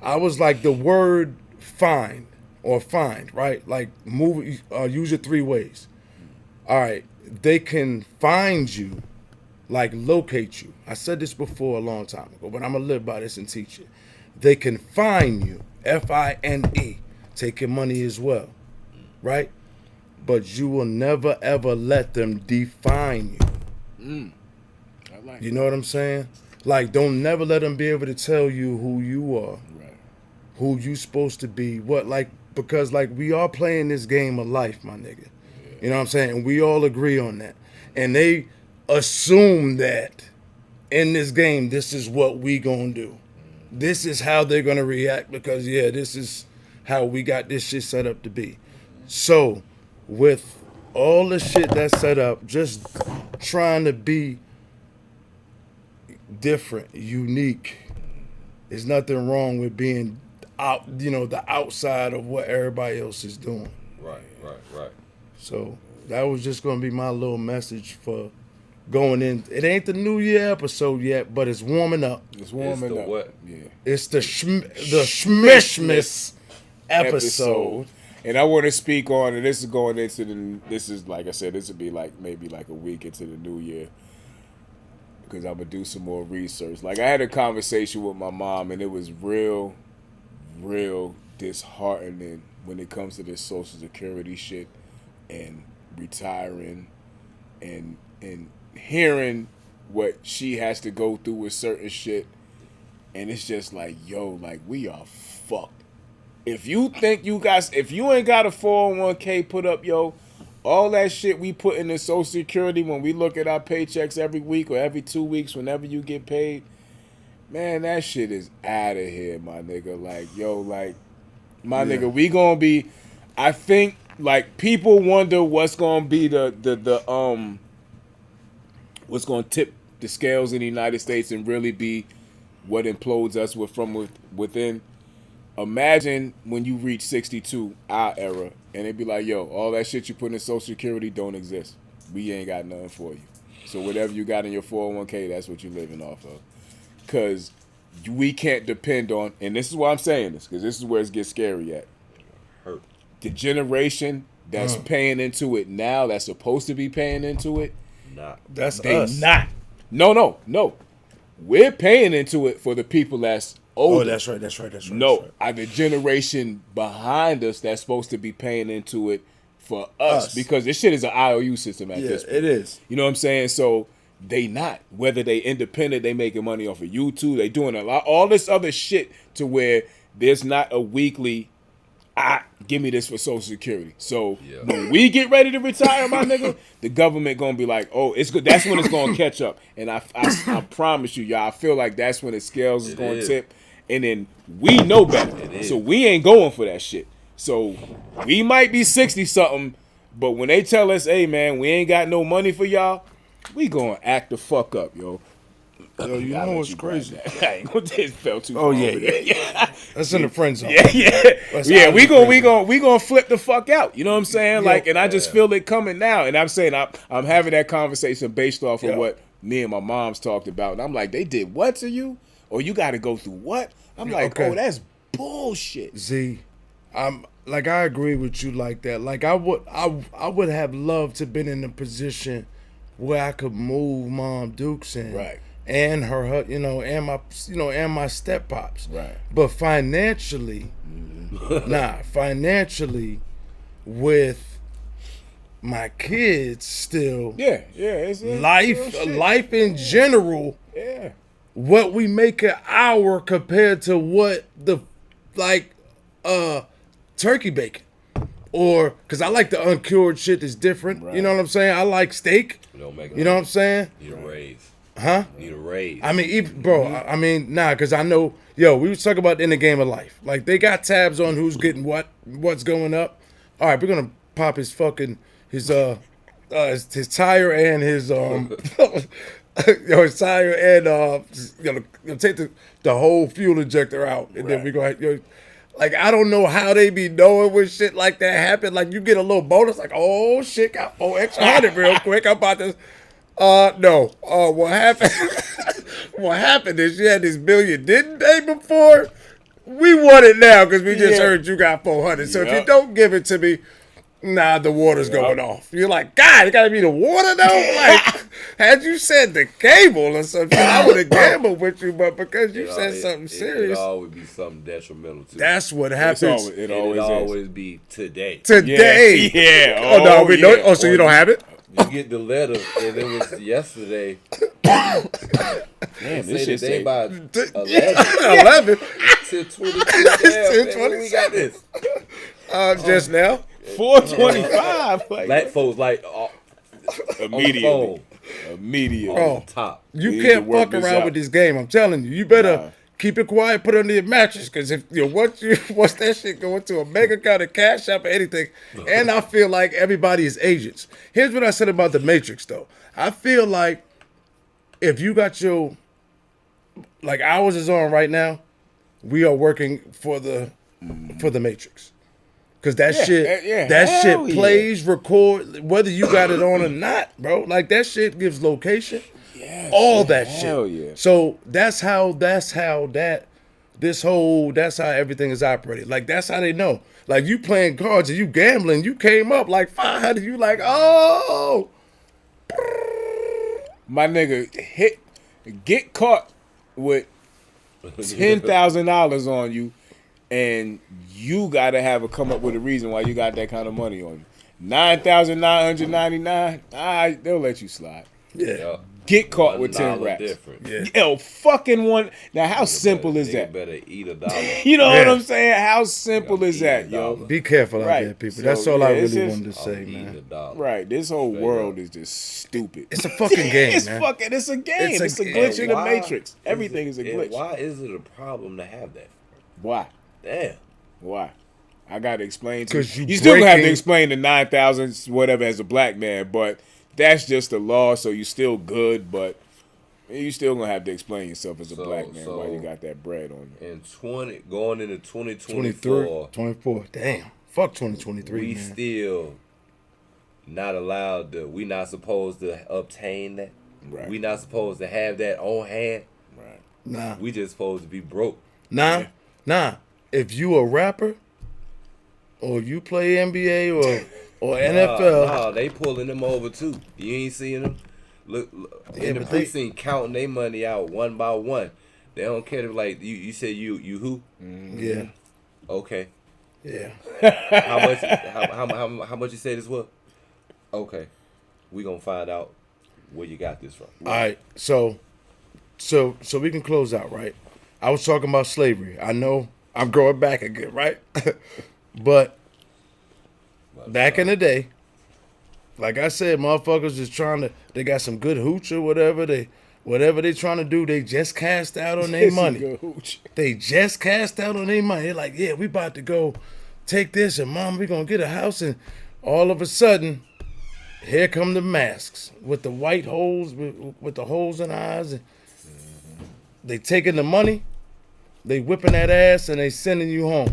I was like, the word find or find, right? Like use it 3 ways. All right, they can find you, like locate you. I said this before a long time ago, but I'm gonna live by this and teach it. They can find you, FINE. Take your money as well, right? But you will never ever let them define you. I like you know what I'm saying? Like, don't never let them be able to tell you who you are, right? Who you supposed to be, what, like, because like we are playing this game of life, my nigga. Yeah. You know what I'm saying? And we all agree on that. And they assume that in this game, this is what we gonna do. This is how they're gonna react because this is how we got this shit set up to be. So, with all the shit that's set up, just trying to be different, unique. There's nothing wrong with being out, you know, the outside of what everybody else is doing. Right. So that was just gonna be my little message for going in. It ain't the New Year episode yet, but it's warming up. It's warming up. What? Yeah. It's the smishmish episode. And I want to speak on, and this is going into this is like I said, this would be like maybe like a week into the new year, because I'm gonna do some more research. Like I had a conversation with my mom, and it was real disheartening when it comes to this Social Security shit and retiring and hearing what she has to go through with certain shit, and it's just like, yo, like we are fucked. If you think if you ain't got a 401k put up, yo, all that shit we put in the Social Security when we look at our paychecks every week or every 2 weeks, whenever you get paid, man, that shit is out of here, my nigga. Like, yo, like, my nigga, we gonna be, I think, like, people wonder what's gonna be what's gonna tip the scales in the United States and really be what implodes us from within. Imagine when you reach 62, our era, and it'd be like, yo, all that shit you put in Social Security don't exist. We ain't got nothing for you. So whatever you got in your 401k, that's what you're living off of. Because we can't depend on, and this is why I'm saying this, because this is where it gets scary at. The generation that's paying into it now, that's supposed to be paying into it, that's us. Not. No. We're paying into it for the people that's older. Oh, that's right. No, the generation behind us that's supposed to be paying into it for us. Because this shit is an IOU system at this point. It is. You know what I'm saying? So they not. Whether they independent, they making money off of YouTube, they doing a lot, all this other shit to where there's not a weekly, give me this for Social Security. So when we get ready to retire, my nigga, the government gonna be like, oh, it's good. That's when it's gonna catch up. And I promise you, y'all, I feel like that's when the scales is gonna tip. And then we know better. So we ain't going for that shit. So we might be 60-something, but when they tell us, hey, man, we ain't got no money for y'all, we gonna act the fuck up, yo. Yo, you know what's crazy? I ain't gonna fell too far. Oh, yeah. That's in the friend zone. Yeah, we gonna flip the fuck out. You know what I'm saying? Like, and I just feel it coming now. And I'm saying I'm having that conversation based off of what me and my mom's talked about. And I'm like, they did what to you? Or you got to go through what? I'm like, oh, that's bullshit. Z, like I agree with you like that. Like I would have loved to been in a position where I could move Mom Dukes in, right, and her, and my step pops, right. But financially, financially, with my kids still, it's life in general, what we make an hour compared to what the turkey bacon, or because I like the uncured shit that's different. Right. You know what I'm saying? I like steak. You know what I'm saying? Need a raise. Huh? Need a raise. I mean, bro. I mean, because I know. Yo, we was talking about in the game of life. Like they got tabs on who's getting what's going up. All right, we're gonna pop his fucking his tire and his his tire and take the whole fuel injector out, and then we go. Like, I don't know how they be knowing when shit like that happen. Like, you get a little bonus, like, oh, shit, got 4 extra hundred real quick. I'm about to, no. What happened? What happened is you had this million, didn't they, before? We want it now because we just heard you got 400. So if you don't give it to me, nah, the water's going off. You're like, God, it got to be the water, though? Like, had you said the cable or something, I would have gambled with you, but because you said something serious. It always be something detrimental to That's what happens. It always be today. Today. Yeah. Oh, no, we don't. Oh, so you don't have it? You get the letter, and it was yesterday. Damn, this shit say by 11. 11? 10:22. We got this. Just now? 425. Black folks like immediately. Oh, top. You can't fuck around with this game. I'm telling you. You better keep it quiet. Put it under your mattress, because if once that shit go into a mega account, a cash app, or anything, and I feel like everybody is agents. Here's what I said about the Matrix, though. I feel like if you got your ours is on right now, we are working for the Matrix. Cause that shit plays, record, whether you got it on or not, bro. Like that shit gives location, all that shit. Hell yeah. So that's how everything is operated. Like that's how they know. Like you playing cards and you gambling, you came up like 500. You like, oh, my nigga, get caught with $10,000 on you. And you gotta come up with a reason why you got that kind of money on you. 9,999. They'll let you slide. Yeah. Get caught with 10 racks. Yeah. Yo, fucking one. Now, how simple is that? Better eat $1. You know what I'm saying? How simple is that, yo? Be careful out there, people. So, that's all I really wanted to say, man. Right. This whole world is just stupid. It's a fucking game, It's a game. It's a glitch in the Matrix. Everything is a glitch. Why is it a problem to have that? Why? Damn. Why? I gotta explain to you. You still gonna have to explain the 9,000 whatever as a black man, but that's just the law, so you still good, but you still gonna have to explain yourself as a black man why you got that bread on you. And going into 2024. 24. Damn. Fuck 2023. We still not allowed we not supposed to obtain that. Right. We not supposed to have that on hand. Right. Nah. We just supposed to be broke. Nah. If you a rapper, or you play NBA or NFL, nah, they pulling them over too. You ain't seeing them. Look in the precinct counting their money out one by one. They don't care if like you said you who? Yeah. Okay. Yeah. How much you say this was? Okay. We gonna find out where you got this from. All right. So we can close out, right? I was talking about slavery. I know I'm going back again, right? But back in the day, like I said, motherfuckers is they got some good hooch or whatever they trying to do, they just cast out on their money. They just cast out on their money. They're like, yeah, we about to go take this and mom, we gonna get a house, and all of a sudden, here come the masks with the white holes, with the holes in the eyes, and they taking the money. They whipping that ass and they sending you home.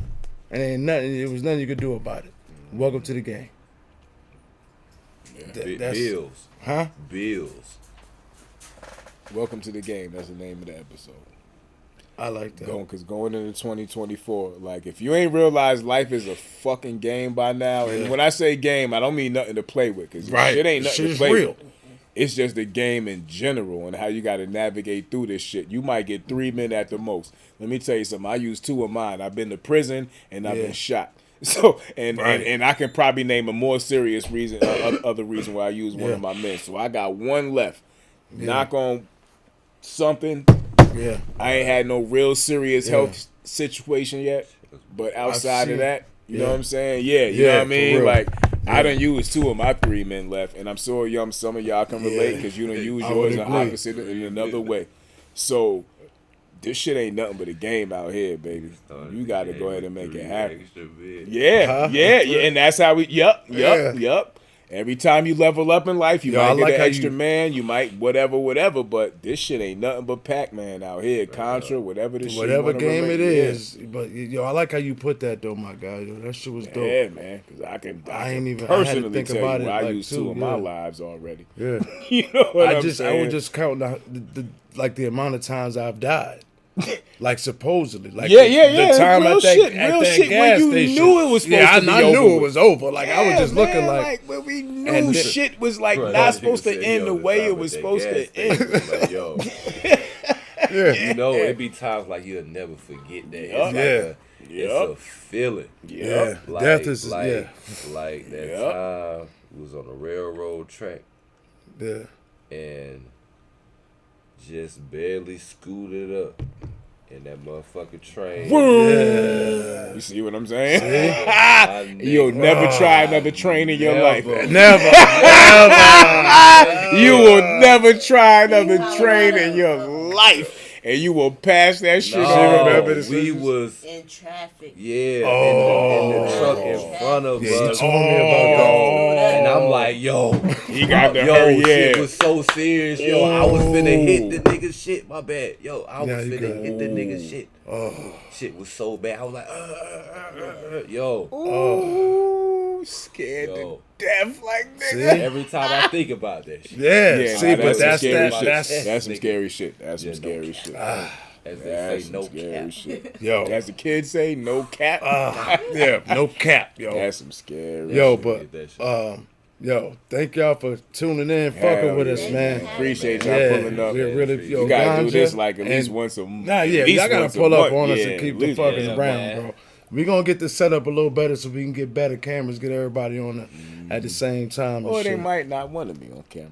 And it was nothing you could do about it. Welcome to the game. Yeah. Bills. Huh? Bills. Welcome to the game. That's the name of the episode. I like that. Because going into 2024, like, if you ain't realized life is a fucking game by now, and when I say game, I don't mean nothing to play with, because shit ain't nothing to play with. It's just the game in general and how you got to navigate through this shit. You might get 3 men at the most. Let me tell you something. I use 2 of mine. I've been to prison and I've been shot. So and I can probably name a more serious reason, other reason why I use one of my men. So I got 1 left. Knock on something. Yeah, I ain't had no real serious health situation yet, but outside of that, you know what I'm saying? Yeah, you know what I mean? Like, I done used 2 of my 3 men left, and I'm sure some of y'all can relate because you done use yours in opposite in another way. So this shit ain't nothing but a game out here, baby. You got to go ahead and make it happen. Yeah, and that's how we. Yup. Every time you level up in life, you might get an extra man, you might whatever, but this shit ain't nothing but Pac-Man out here, Contra, whatever the shit. Whatever game it is. But, I like how you put that, though, my guy. That shit was dope. Yeah, man, because I can ain't personally think tell about you it I like used 2 of my lives already. Yeah. You know what I'm saying? I would just count the amount of times I've died. Like, supposedly. Like, the time real at shit, that real gas shit when you station. knew it was supposed to be I over knew with. it was over. Like, I was just looking like when we knew shit was like not supposed to end the way it was supposed to end. Like, yo. You know, it be times like you'll never forget that. It's a feeling. Like, death is like that time we was on a railroad track. Yeah. And just barely scooted up in that motherfucking train. Yeah. You see what I'm saying? You'll never try another train in your life. Never. You will never try another train in your life. And you will pass that shit on. We was in traffic. Yeah, in the truck in front of us. You told me about that. And I'm like, yo, he got the hurry. Shit was so serious. Yo, I was finna hit the nigga shit. My bad. Yo, I was finna hit the nigga shit. Shit was so bad. I was like, yo. Scared to death like nigga. See? Every time I think about that shit. Yeah, see, but that's some scary shit. That's some scary shit. As they say, no cap. Shit. Yo, as the kids say, no cap. No cap, yo. That's some scary. Yo, shit. but thank y'all for tuning in, fucking with us, man. Appreciate y'all pulling up. We really, you gotta do this like at least once a month. Y'all gotta pull up on us and keep the fucking around, bro. We're going to get this set up a little better so we can get better cameras, get everybody on at the same time. Or they might not want to be on camera.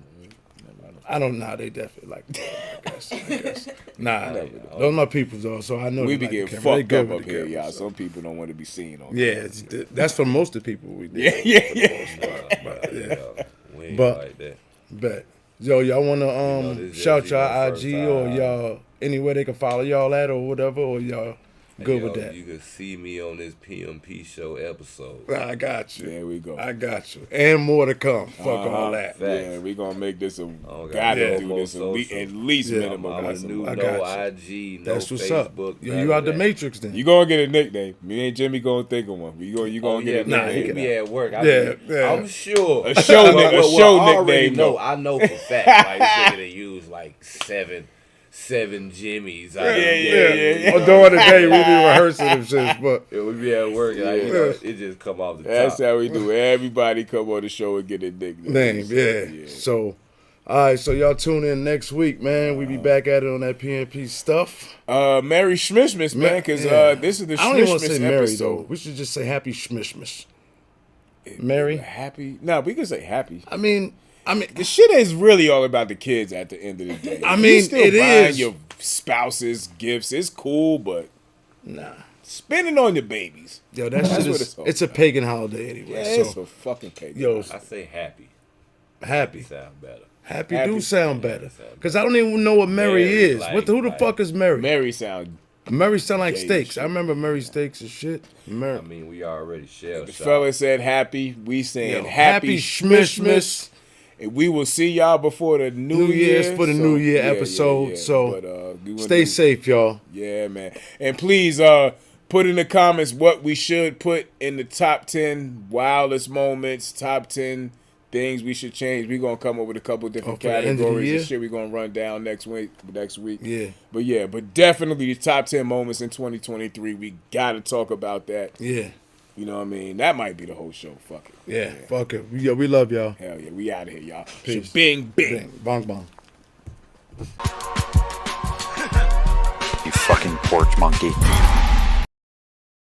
I don't know. They definitely like that, I guess. Nah, those are my people, though, so I know we they be like getting fucked up here, y'all. Some people don't want to be seen on camera. Yeah, that's for most of the people we do. But, yo, y'all want to shout y'all IG or y'all anywhere they can follow y'all at or whatever, or y'all good with that? You can see me on this PMP show episode. I got you. There we go. I got you. And more to come. Fuck all that. Yeah, we gonna make this gotta do this at least minimum. I'm a new IG, no That's what's Facebook. Up. You out the Matrix then. You gonna get a nickname. Me and Jimmy gonna think of one. You gonna get a nickname. He be at work. I'm sure. A show nickname. No, I know for fact. Like, this nigga to use like seven Jimmys. Yeah. During the day, we be rehearsing them shit, but we be at work. Like, it just come off the top. That's how we do. Everybody come on the show and get a nickname. So, all right. So y'all tune in next week, man. We be back at it on that PNP stuff. Merry Smishmish, man, because this is the Smishmish episode. I don't even want to say Merry though. We should just say Happy Smishmish. Merry. Happy? No, we can say happy. I mean, the shit is really all about the kids at the end of the day. I mean, you still it buying is. Your spouse's gifts. It's cool, but nah. Spend it on your babies. Yo, that's it's a pagan holiday anyway. Yeah, it's a fucking pagan. Yo, I say happy. Happy. Sound better. Happy do sound better. Because I don't even know what Mary is. Like, who the fuck is Mary? Mary sound like steaks. Shit. I remember Mary steaks and shit. I mean, we already the fella said happy. We saying happy Schmishmas. And we will see y'all before the New Year's for the New Year episode. So stay safe, y'all. Yeah, man. And please put in the comments what we should put in the top 10 wildest moments, top 10 things we should change. We're gonna come up with a couple different categories and shit we're gonna run down next week. Yeah. But definitely the top 10 moments in 2023. We gotta talk about that. Yeah. You know what I mean? That might be the whole show. Fuck it. Yeah. Fuck it. We love y'all. Hell yeah. We out of here, y'all. Peace. Bing, bing. Bong, bong. You fucking porch monkey.